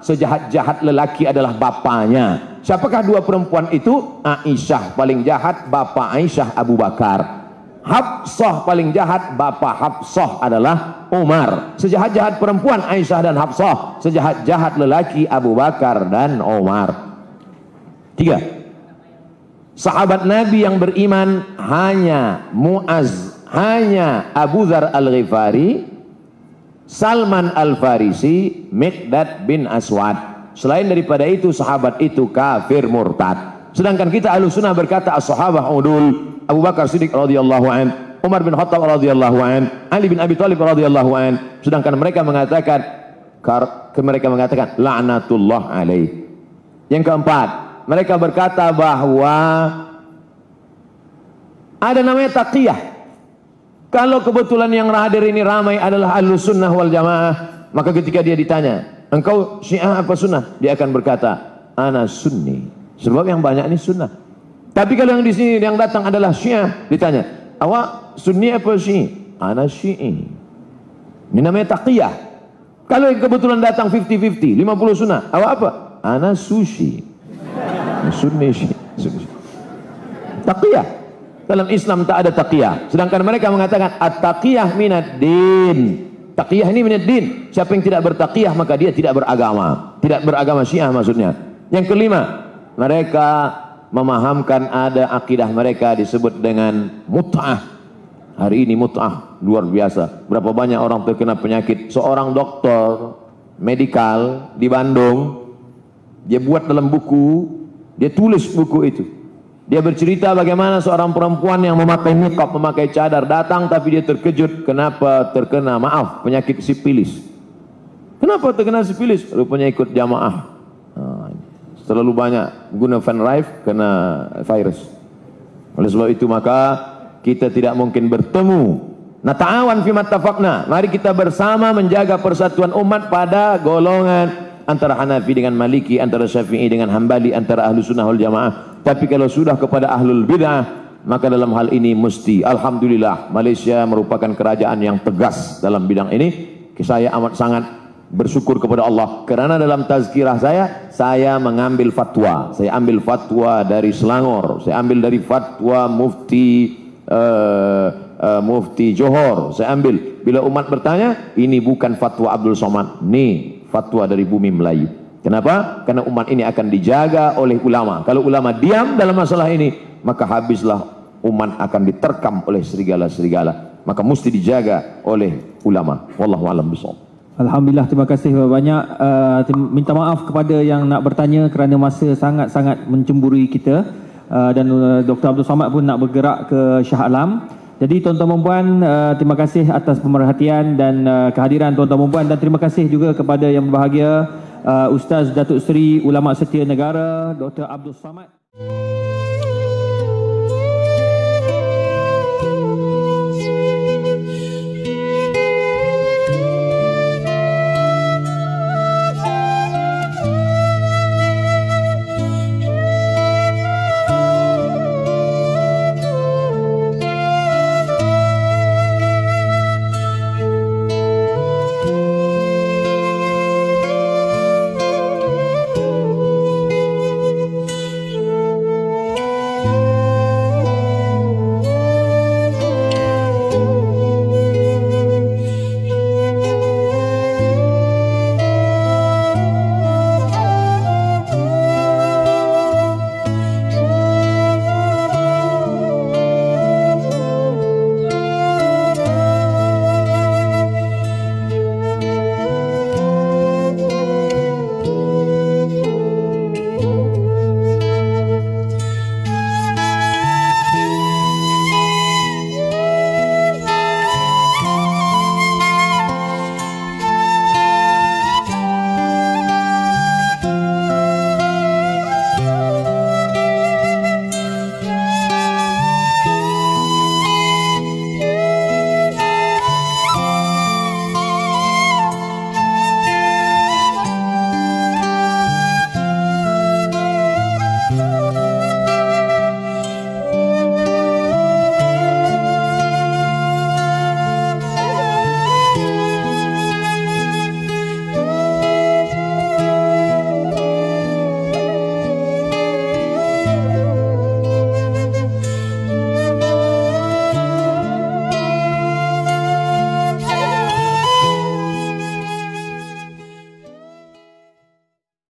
sejahat-jahat lelaki adalah bapaknya. Siapakah 2 perempuan itu? Aisyah paling jahat, bapak Aisyah Abu Bakar. Hafsah paling jahat, bapak Hafsah adalah Umar. Sejahat-jahat perempuan Aisyah dan Hafsah, sejahat-jahat lelaki Abu Bakar dan Umar. 3. Sahabat Nabi yang beriman hanya Muaz, hanya Abu Dzar Al-Ghifari, Salman Al-Farisi, Miqdad bin Aswad. Selain daripada itu, sahabat itu kafir murtad. Sedangkan kita Ahlussunnah berkata as-sahabah udul. Abu Bakar Siddiq radhiyallahu an, Umar bin Khattab radhiyallahu an, Ali bin Abi Thalib radhiyallahu an. Sedangkan mereka mengatakan la'natullah alaih. Yang keempat, mereka berkata bahwa ada namanya taqiyah. Kalau kebetulan yang hadir ini ramai adalah Ahlussunnah wal Jamaah, maka ketika dia ditanya, engkau Syiah apa Sunnah? Dia akan berkata, ana Sunni. Sebab yang banyak ini Sunnah. Tapi kalau yang di sini yang datang adalah Syiah, ditanya, awak Sunni apa Syi'i? Ana Syi'i. Ini namanya taqiyah. Kalau yang kebetulan datang 50-50, 50 Sunnah, awak apa? Ana Sushi. Sunni Syi'i. Taqiyah. Dalam Islam tak ada taqiyah. Sedangkan mereka mengatakan at-taqiyah minad din. Taqiyah ini minad din. Siapa yang tidak bertaqiyah maka dia tidak beragama. Tidak beragama Syiah maksudnya. Yang kelima, mereka memahamkan ada akidah mereka disebut dengan mut'ah. Hari ini mut'ah luar biasa. Berapa banyak orang terkena penyakit. Seorang dokter medikal di Bandung, dia buat dalam buku, dia tulis buku itu. Dia bercerita bagaimana seorang perempuan yang memakai niqab, memakai cadar datang tapi dia terkejut kenapa terkena penyakit sipilis. Kenapa terkena sipilis? Rupanya ikut jamaah. Terlalu banyak guna Van Rijk kena virus. Oleh sebab itu maka kita tidak mungkin bertemu. Nata'awan fi mattafaqna. Mari kita bersama menjaga persatuan umat pada golongan antara Hanafi dengan Maliki, antara Syafi'i dengan Hambali, antara Ahlu Sunnah wal Jamaah. Tapi kalau sudah kepada Ahlul Bid'ah, maka dalam hal ini mesti, alhamdulillah, Malaysia merupakan kerajaan yang tegas dalam bidang ini. Saya amat sangat bersyukur kepada Allah kerana dalam tazkirah saya mengambil fatwa. Saya ambil fatwa dari Selangor, saya ambil dari fatwa Mufti Johor, saya ambil. Bila umat bertanya, ini bukan fatwa Abdul Somad, ini fatwa dari bumi Melayu. Kenapa? Karena umat ini akan dijaga oleh ulama. Kalau ulama diam dalam masalah ini, maka habislah umat akan diterkam oleh serigala-serigala. Maka mesti dijaga oleh ulama. Wallahu a'lam bishawab. Alhamdulillah, terima kasih banyak. Minta maaf kepada yang nak bertanya kerana masa sangat-sangat mencemburui kita. Dan Dr. Abdul Somad pun nak bergerak ke Shah Alam. Jadi tuan-tuan dan puan, terima kasih atas pemerhatian dan kehadiran tuan-tuan dan puan, dan terima kasih juga kepada yang berbahagia Ustaz Datuk Seri Ulama Setia Negara Dr. Abdul Somad.